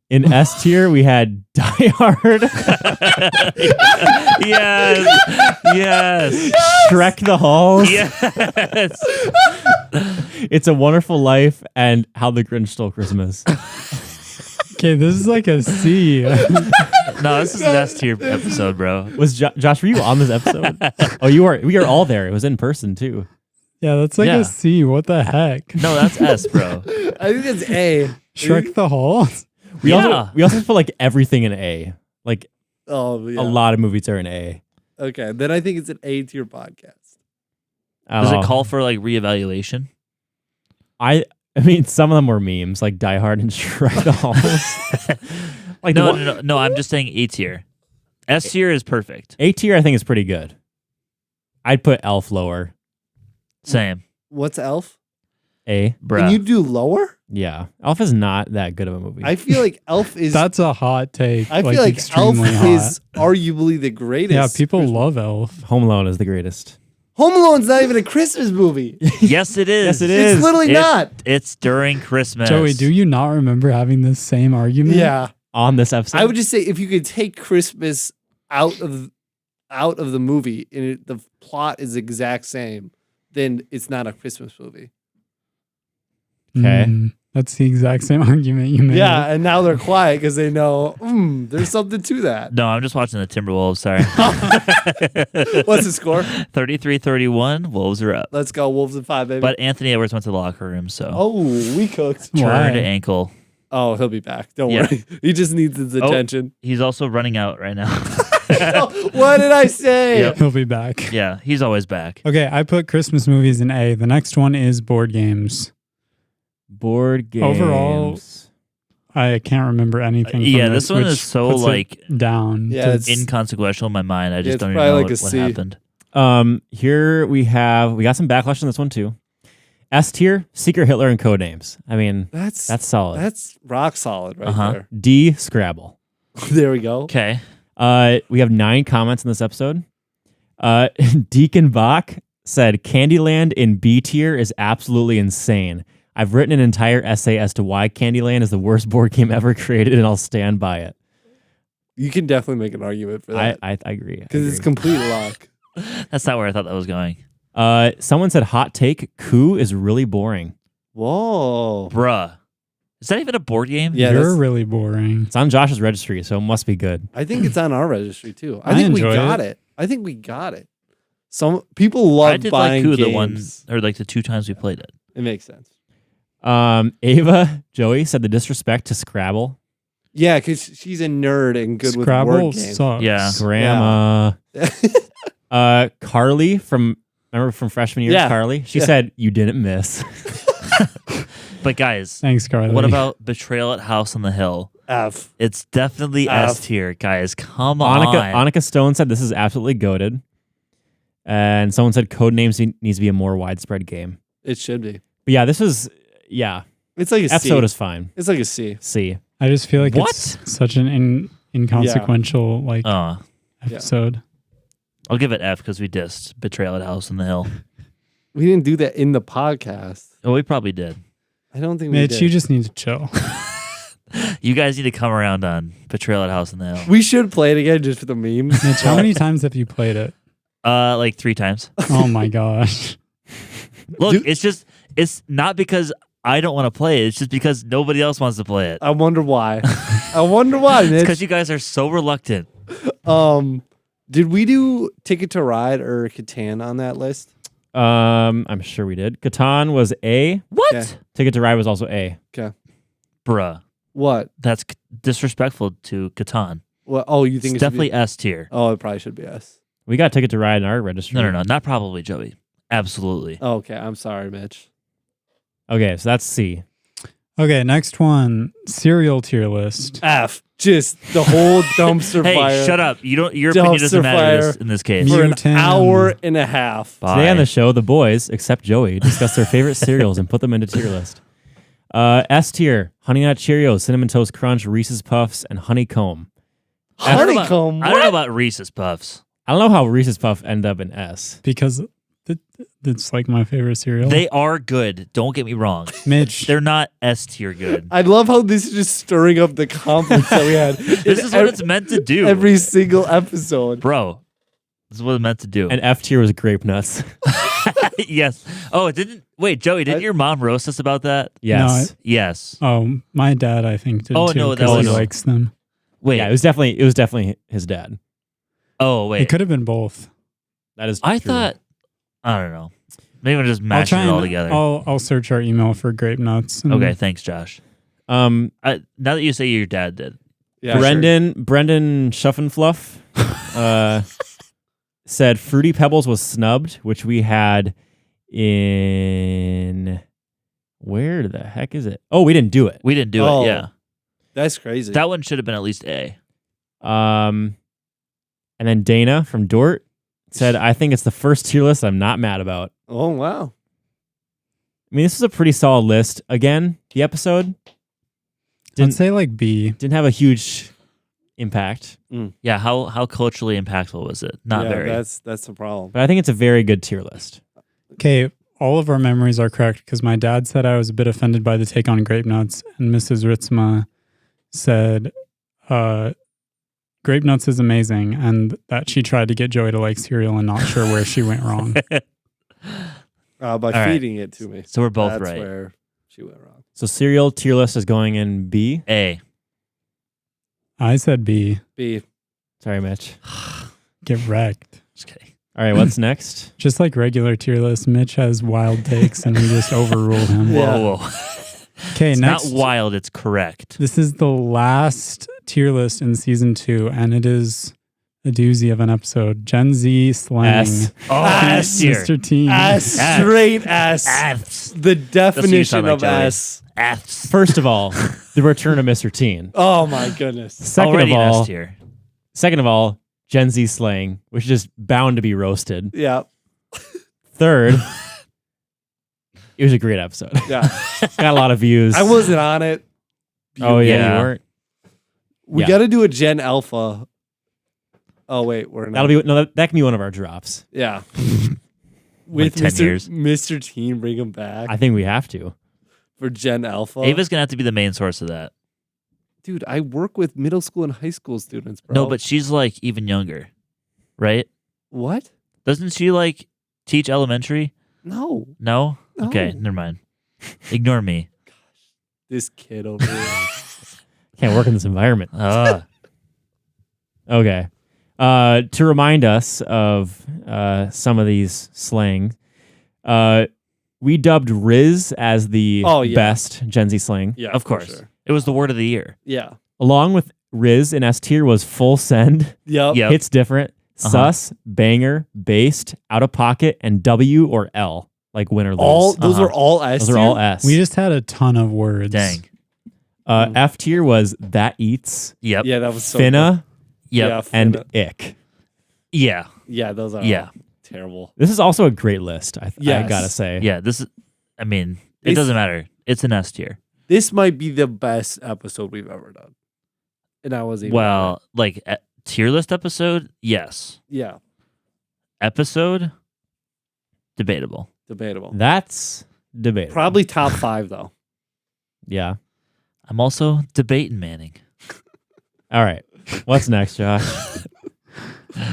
In S tier, we had Die Hard, Yes. Yes. Shrek the Halls, Yes. It's a Wonderful Life, and How the Grinch Stole Christmas. Okay, this is like a C. No, this is an S tier episode, bro. Was Josh, were you on this episode? Oh, you were. We are all there. It was in person too. Yeah, that's like Yeah. a C. What the heck? No, that's S, bro. I think it's A. Shrek the Halls? We Yeah. also put like everything in A. Like Oh yeah. a lot of movies are in A. Okay, then I think it's an A tier podcast. I Does don't it know. call for like reevaluation? I mean, some of them were memes, like Die Hard and Shrek the Halls. Like the one- No. I'm just saying A tier. S tier is perfect. A tier, I think, is pretty good. I'd put Elf lower. Same, What's Elf? A. bruh. Can you do lower? Yeah, Elf is not that good of a movie. I feel like Elf is. That's a hot take. I feel like Elf extremely hot. is arguably the greatest. Yeah, people Christmas- love Elf. Home Alone is the greatest. Home Alone's not even a Christmas movie. Yes, it is. Yes, it It's is. literally It- not. It's during Christmas. Joey, do you not remember having this same argument? Yeah, On this episode, I would just say if you could take Christmas out of out of the movie and the plot is the exact same, then it's not a Christmas movie. Okay. That's the exact same argument you made. Yeah, and now they're quiet because they know there's something to that. No, I'm just watching the Timberwolves. Sorry. What's the score? 33-31. Wolves are up. Let's go Wolves in 5, baby. But Anthony Edwards went to the locker room, so oh, we cooked. Why? turned ankle. Oh, he'll be back. Don't Yeah. worry. He just needs his attention. He's also running out right now. What did I say? Yep. He'll be back. Yeah, he's always back. Okay, I put Christmas movies in A. The next one is board games. Board games. Overall, I can't remember anything. Yeah, from this one which is so puts it like down. Yeah, to- it's- inconsequential in my mind. I just it's don't even probably know like a what C. happened. Here we got some backlash on this one too. S tier, Secret Hitler and Codenames. I mean, That's solid. That's rock solid right Uh-huh. there. D, Scrabble. There we go. Okay. We have 9 comments in this episode. Deacon Bach said Candyland in B tier is absolutely insane. I've written an entire essay as to why Candyland is the worst board game ever created, and I'll stand by it. You can definitely make an argument for that. I agree. Because it's complete luck. That's not where I thought that was going. Someone said hot take, Coup is really boring. Whoa. Bruh. Is that even a board game? Yeah, You're that's- really boring. It's on Josh's registry, so it must be good. I think it's on our registry too. I I think we enjoy got it. I think we got it. Some people love I did buying like Coup games. the one or like the 2 times we played it. It makes sense. Ava Joey said the disrespect to Scrabble. Yeah, because she's a nerd and good Scrabble with word games. sucks. Yeah. Grandma. Carly from freshman year, Yeah. Carly. She Yeah. said you didn't miss. But guys, Thanks, Carly. what about Betrayal at House on the Hill? F. It's definitely F. S tier, guys. Come on. Annika Stone said this is absolutely goated. And someone said Codenames needs to be a more widespread game. It should be. But yeah, this is It's like a C. episode is fine. It's like a C. C. I just feel like What? it's such an inconsequential episode. I'll give it F because we dissed Betrayal at House on the Hill. We didn't do that in the podcast. Oh, we probably did. I don't think we Mitch, did. you just need to chill. You guys need to come around on Betrayal at House on the Hill. We should play it again just for the memes. Mitch, how many times have you played it? Like 3 times. Oh my gosh. Look, it's not because I don't want to play it. It's just because nobody else wants to play it. I wonder why. I wonder why, It's Mitch. because you guys are so reluctant. Did we do Ticket to Ride or Catan on that list? I'm sure we did. Catan was A. What? Okay. Ticket to Ride was also A. Okay. Bruh. What? That's disrespectful to Catan. What? Oh, you It's think it should definitely be? S tier. Oh, it probably should be S. We got Ticket to Ride in our registry. No. Not probably, Joey. Absolutely. Oh, okay. I'm sorry, Mitch. Okay, so that's C. Okay, next one. Cereal tier list. F. Just the whole dumpster Hey, fire. shut up. Your opinion doesn't Dumpster matter fire. in this case. For an Mutant. hour and a half. Bye. Today on the show, the boys, except Joey, discuss their favorite cereals and put them into tier list. S tier, Honey Nut Cheerios, Cinnamon Toast Crunch, Reese's Puffs, and Honeycomb. I don't know about- Honeycomb. I don't know about Reese's Puffs. I don't know how Reese's Puff ended up in S. Because it's like my favorite cereal. They are good. Don't get me wrong. Mitch, They're not S tier good. I love how this is just stirring up the conflict that we had. This is what it's meant to do. Every single episode. Bro, this is what it's meant to do. And F tier was Grape Nuts. Yes. Oh, it didn't. Wait, Joey, didn't your mom roast us about that? Yes. Yes. oh, my dad, I think, did Oh, too. no, that 'cause he was- likes them. Wait. Yeah, it was definitely his dad. Oh, It wait. could have been both. That is I true. thought. I don't know. Maybe I'm just I'll mashing try it all and together. I'll search our email for grape nuts. and- Okay. Thanks, Josh. Um, Now that you say your dad did. Yeah, Brendan Shuffenfluff said Fruity Pebbles was snubbed, which we had in where the heck is it? Oh, we didn't do it. We didn't do Oh. it. Yeah. That's crazy. That one should have been at least A. And then Dana from Dort said, I think it's the first tier list I'm not mad about. Oh, wow. I mean, this is a pretty solid list. Again, the episode I'd say like B. didn't have a huge impact, Yeah. How culturally impactful was it? Not Yeah, very. That's the problem. but I think it's a very good tier list. Okay, all of our memories are correct because my dad said I was a bit offended by the take on grape nuts, and Mrs. Ritzma said Grape Nuts is amazing, and that she tried to get Joey to like cereal and not sure where she went wrong. By feeding it to me. So we're both That's right. where she went wrong. So cereal tier list is going in B. A. I said B. B. Sorry, Mitch. Get wrecked. Just kidding. All right, what's next? Just like regular tier list, Mitch has wild takes and we just overrule him. Yeah. Whoa, whoa. Okay, It's next. not wild, it's correct. This is the last tier list in season 2, and it is a doozy of an episode. Gen Z slang. S. Oh, S tier. Mr. Teen. Straight S. F's. The definition like, of Joey. S. F's. First of all, the return of Mr. Teen. Oh my goodness. Second Already of an all, S tier. Gen Z slang, which is just bound to be roasted. Yeah. Third, it was a great episode. Yeah. Got a lot of views. I wasn't on it. Oh yeah, Yeah. you weren't. We Yeah. got to do a Gen Alpha. Oh wait, we're not. That'll be that can be one of our drops. Yeah. Like 10 years. Mr. Teen, bring him back I think we have to. for Gen Alpha. Ava's going to have to be the main source of that. Dude, I work with middle school and high school students, bro. No, but she's like even younger, right? what? Doesn't she like teach elementary? No. No? No. Okay, never mind. Ignore me. This kid over here. Can't work in this environment. Okay. To remind us of some of these slang, we dubbed Riz as the best Gen Z slang. Yeah, Of for course. sure. It was the word of the year. Yeah. Along with Riz in S tier was full send, Yep. Yep. hits different, sus, banger, based, out of pocket, and W or L, like win or lose. All those are all S. Those are all tier? S. We just had a ton of words. Dang. F tier was that eats, Yep. Yeah, that was so finna, Yep. Yeah, and finna. ick. Yeah. Yeah, those are Yeah. all terrible. This is also a great list, I Yes. gotta say. Yeah. This is, I mean, it It's- doesn't matter. It's an S tier. This might be the best episode we've ever done. And I wasn't even Well, like tier list episode, yes. yeah, Episode, debatable. debatable. That's debatable. Probably top 5 though. Yeah. I'm also debating Manning. All right. What's next, Josh?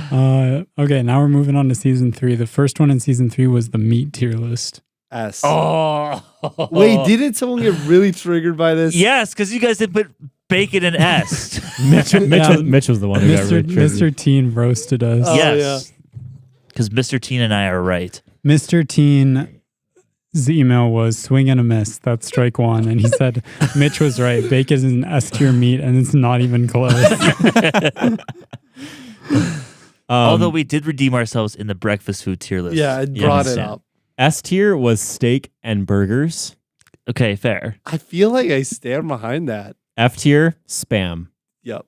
Okay, now we're moving on to season 3. The first one in season 3 was the meat tier list. S. Oh. Wait, didn't someone get really triggered by this? Yes, because you guys didn't put bacon in S. Mitch was the one who got really triggered. Mr. Teen roasted us. Oh, Yes. Because Mr. Teen and I are right. Mr. Teen's email was swing and a miss. That's strike 1. And he said, Mitch was right. Bacon is an S tier meat and it's not even close. Although we did redeem ourselves in the breakfast food tier list. Yeah, it Yeah, brought it understand. up. S tier was steak and burgers. Okay, fair. I feel like I stand behind that. F tier, spam. Yep.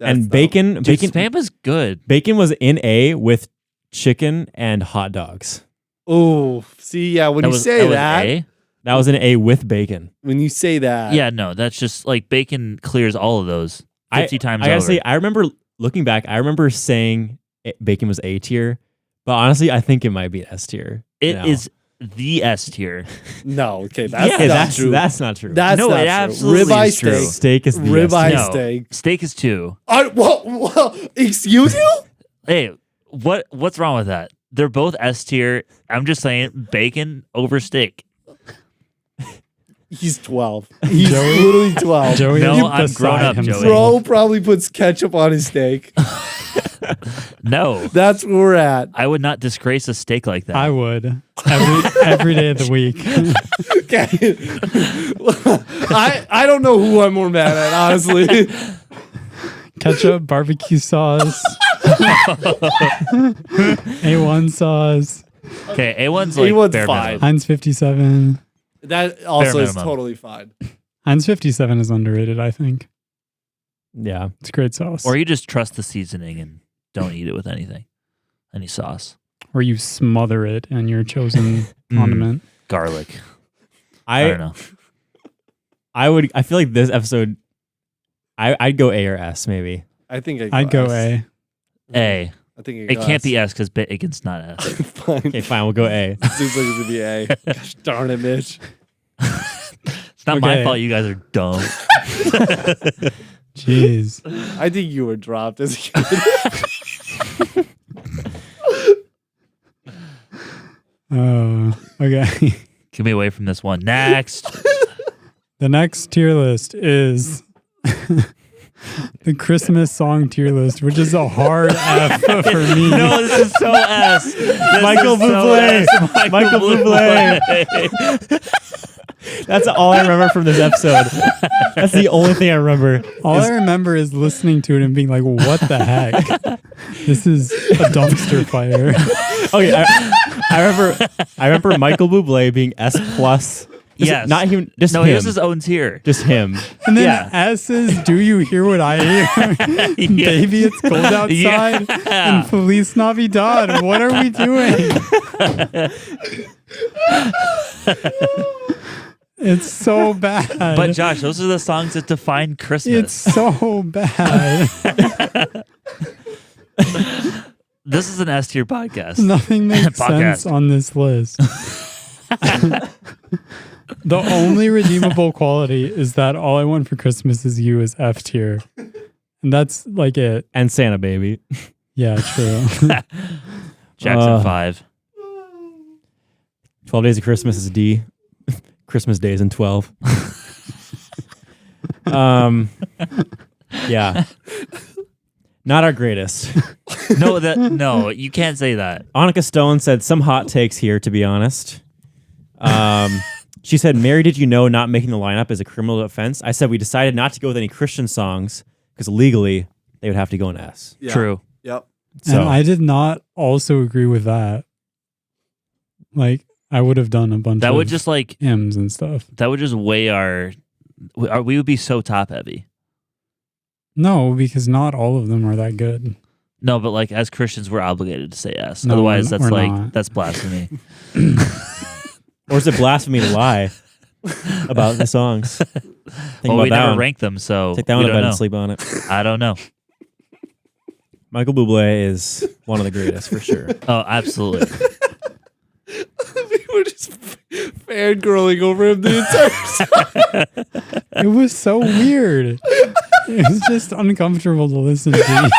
And dumb. bacon Dude, bacon spam is good. bacon was in A with chicken and hot dogs. Oh, see, yeah, when you say was that, A? That was in A with bacon. when you say that, Yeah, no, that's just like bacon clears all of those 50 times I gotta over. say, I remember looking back, I remember saying bacon was A tier, but honestly, I think it might be S tier. It now. is the S tier. no, okay, that's Okay, not true. that's not true. That's No, not it true. absolutely Ribeye is true. steak. Steak is the S Ribeye tier. No. steak. Steak is 2. Well, excuse you? Hey, what's wrong with that? They're both S tier. I'm just saying bacon over steak. He's 12. He's literally 12. Joey No, is I'm beside grown up, himself. Joey. Bro probably puts ketchup on his steak. No, That's where we're at. I would not disgrace a steak like that. I would. Every day of the week. Okay. I don't know who I'm more mad at, honestly. Ketchup, barbecue sauce, A1 sauce, Okay, A1's like A1's bare fine. minimum. Heinz 57. That also is minimum. totally fine. Heinz 57 is underrated, I think. Yeah. It's a great sauce. Or you just trust the seasoning and don't eat it with anything, any sauce, Or you smother it in your chosen condiment. garlic. I don't know. I feel like this episode I'd go A or S maybe. I think I'd go S. A. A. I think It can't be S because bacon's not S. Fine. Okay, fine, we'll go A. Seems like it's gonna be A. Gosh darn it, Mitch. It's not my Okay. fault you guys are dumb. Jeez. I think you were dropped as a kid. Oh, okay. Get me away from this one. Next. The next tier list is the Christmas song tier list, which is a hard F for me. No, this is so S. Michael Bublé. Michael Bublé. That's all I remember from this episode. That's the only thing I remember. All I remember is listening to it and being like, what the heck? This is a dumpster fire. Okay, I remember Michael Bublé being S plus. Yes. Not even just No, him. he has his own tier. Just him. And then Yeah. S is, do you hear what I hear? Baby, it's cold outside. And Feliz Navidad. What are we doing? It's so bad. But Josh, those are the songs that define Christmas. It's so bad. This is an S tier podcast. Nothing makes Podcast. sense on this list. The only redeemable quality is that All I Want for Christmas Is You is F tier. And that's like it. And Santa Baby. Yeah, true. Jackson 5. 12 Days of Christmas is D. Christmas Day is in 12. Yeah. Not our greatest. No, you can't say that. Annika Stone said some hot takes here, to be honest. She said, Mary, did you know not making the lineup is a criminal offense? I said we decided not to go with any Christian songs because legally they would have to go in S. Yeah. True. Yep. So And I did not also agree with that. Like, I would have done a bunch That of would just like hymns and stuff. that would just weigh we would be so top heavy. No, because not all of them are that good. No, but like as Christians, we're obligated to say yes. No, Otherwise, that's we're like not. that's blasphemy. or is it blasphemy to lie about the songs? Think Well, about we that never one. rank them, so Take that we one to don't bed know. and sleep on it. I don't know. Michael Bublé is one of the greatest for sure. Oh, absolutely. We were just fangirling over him the entire time. It was so weird. It was just uncomfortable to listen to.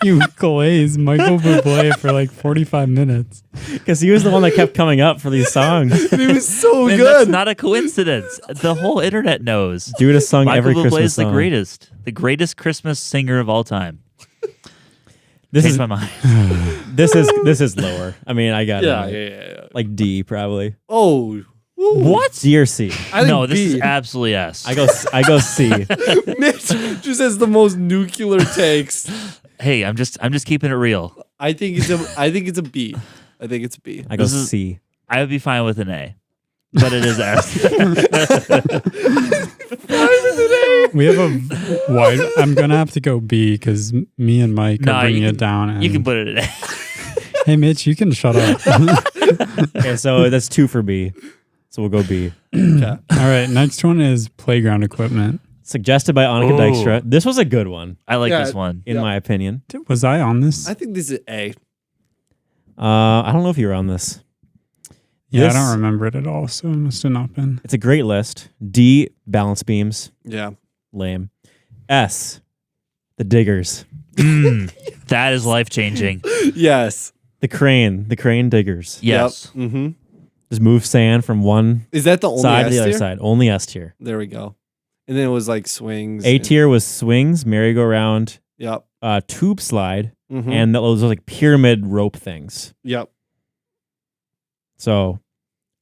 You glaze Michael Bublé for like 45 minutes. Because he was the one that kept coming up for these songs. It was so And good. that's not a coincidence. The whole internet knows. Dude has sung Michael every Bublé Christmas is the song. greatest Christmas singer of all time. This Changed is my mind. this is lower. I mean, I got yeah. like D probably. Oh. What? D or C. I think No, this B. is absolutely S. I go C. Mitch just has the most nuclear takes. Hey, I'm just keeping it real. I think it's a B. I think it's a B. I go This is- C. I would be fine with an A, but it is S. We have a wide. I'm going to have to go B because me and Mike Nah, are bringing you it down. And, You can put it at A. Hey, Mitch, you can shut up. Okay, so that's 2 for B. So we'll go B. Okay. All right, next one is playground equipment. Suggested by Annika Ooh. Dykstra. This was a good one, I like Yeah. this one. in Yeah. my opinion. Was I on this? I think this is A. I don't know if you were on this. Yeah, This- I don't remember it at all, so it must have not been. It's a great list. D, balance beams. Yeah. Lame. S, the diggers. That is life changing. Yes. The crane diggers. Yes. Yep. Mm-hmm. Just move sand from one Is that the only side S to the other tier? side. Only S tier. There we go. And then it was like swings. A and- tier was swings, merry-go-round, Yep. tube slide, Mm-hmm. and those like pyramid rope things. Yep. So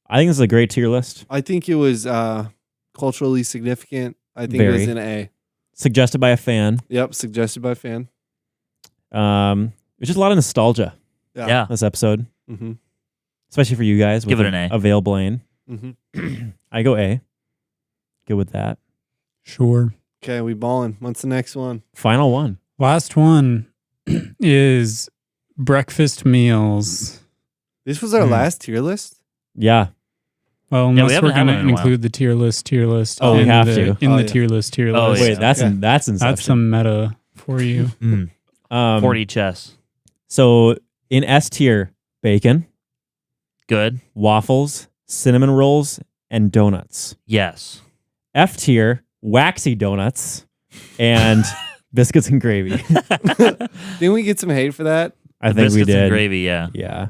I think this is a great tier list. I think it was culturally significant. I think it was Very. an A. Suggested by a fan. Yep. Suggested by a fan. It's just a lot of nostalgia, Yeah. this episode, Mm-hmm. especially for you guys. Give with it an A. A Vale Blaine. Mm-hmm. I go A. Good with that. Sure. Okay, we balling. What's the next one? Final one. Last one is breakfast meals. This was our last tier list. Yeah. Well, we unless haven't we're had going to one in a while. include the tier list. Oh, we in have the- to. In Oh, the yeah. tier list. Oh, list. yeah. Wait, that's Okay. that's Inception. That's some meta for you. Mm. 40 chess. So in S tier, bacon, Good. waffles, cinnamon rolls, and donuts. Yes. F tier, waxy donuts, and biscuits and gravy. Didn't we get some hate for that? I think we Biscuits and did. gravy, yeah. Yeah.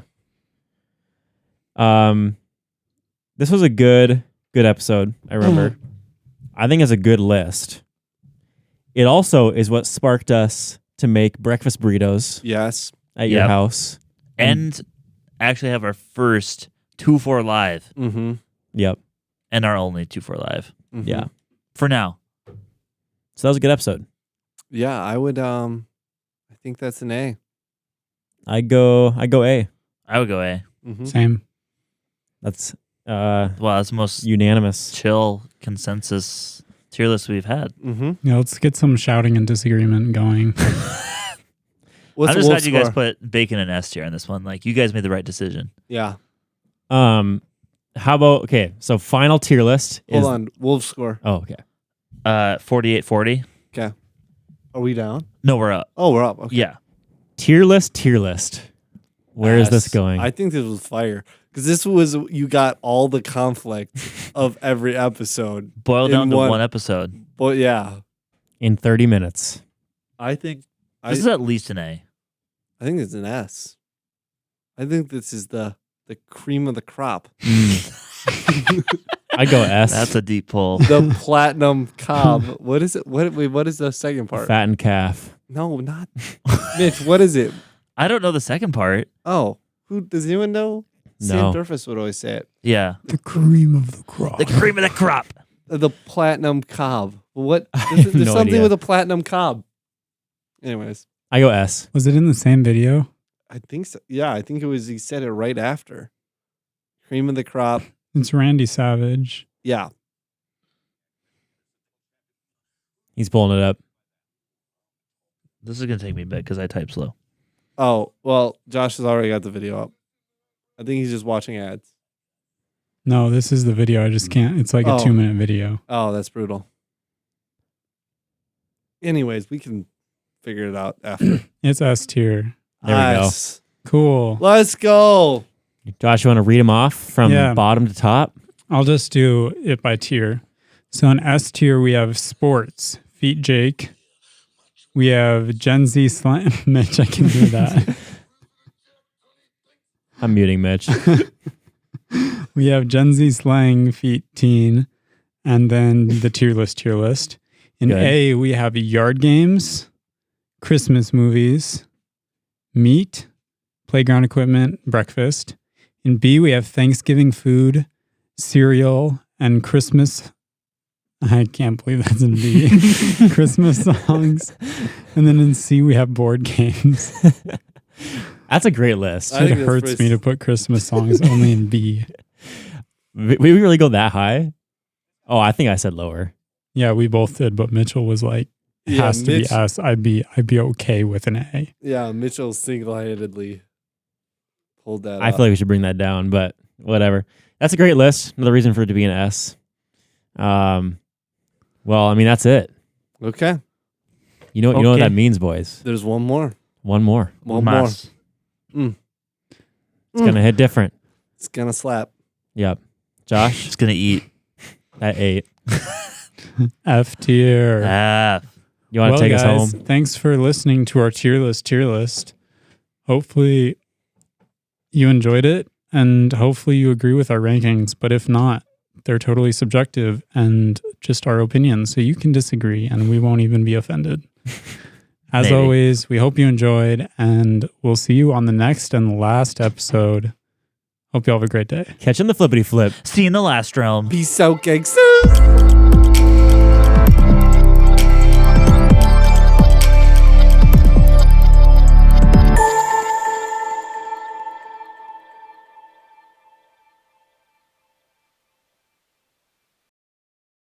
This was a good episode. I remember. I think it's a good list. It also is what sparked us to make breakfast burritos Yes. at your house. And actually have our first 2-4 live Mm-hmm. Yep. and our only 2-4 live Yeah. for now. So that was a good episode. Yeah, I would. I think that's an A. I go A. I would go A. Mm-hmm. Same. That's Well, that's the most unanimous. chill consensus tier list we've had. Mm-hmm. Yeah, let's get some shouting and disagreement going. What's I'm the just wolf glad you guys score? put bacon and S tier on this one. Like, you guys made the right decision. Yeah. How about so final tier list is Hold on. Wolf score. Oh, okay. 48-40. Okay. Are we down? No, we're up. Oh, we're up. Okay. Yeah. Tier list. Where is this S. going? I think this was fire. Because this was, you got all the conflict of every episode. Boiled In down to one- one episode. But yeah, In 30 minutes. I think I this is at least an A. think it's an S. I think this is the cream of the crop. I go S. That's a deep pull. The platinum cob. What is it? What is the second part? Fattened calf. No, not Mitch. What is it? I don't know the second part. Oh, who does anyone know? No. Sam Durfus would always say it. Yeah. The cream of the crop. The cream of the crop. The platinum cob. What? have There's no something idea. with a platinum cob. Anyways, I go S. Was it in the same video? I think so. Yeah, I think it was. He said it right after. Cream of the crop. It's Randy Savage. Yeah. He's pulling it up. This is going to take me a bit because I type slow. Oh well, Josh has already got the video up. I think he's just watching ads. No, this is the video. I just can't. It's like a Oh. 2-minute video. Oh, that's brutal. Anyways, we can figure it out after. It's S tier. There we go. Nice. Cool. Let's go. Josh, you want to read them off from Yeah. bottom to top? I'll just do it by tier. So in S tier, we have sports. Feet Jake. We have Gen Z slang. Mitch, I can do that. I'm muting Mitch. We have Gen Z slang, feet teen, and then the tier list. In Good. A, we have yard games, Christmas movies, meat, playground equipment, breakfast. In B, we have Thanksgiving food, cereal, and Christmas. I can't believe that's in B. Christmas songs. And then in C, we have board games. That's a great list. I think It that's hurts pretty me to put Christmas songs only in B. We really go that high? Oh, I think I said lower. Yeah, we both did, but Mitchell was like, it Yeah, has to Mitch- be S. I'd be okay with an A. Yeah, Mitchell single-handedly pulled that. I feel like we should bring that down, but whatever. That's a great list. Another reason for it to be an S. Well, I mean, that's it. Okay. You know what Okay. that means, boys. There's one more. One more. One more. Mas. It's gonna hit different. It's gonna slap. Yep. Josh Just going to eat. at 8. F tier. Ah. You want to take us guys, home? Thanks for listening to our tier list. Hopefully you enjoyed it and hopefully you agree with our rankings. But if not, they're totally subjective and just our opinions. So you can disagree and we won't even be offended. As Maybe. always, we hope you enjoyed and we'll see you on the next and last episode. Hope you all have a great day. Catch in the flippity flip. See you in the last realm. Peace out, gangsters.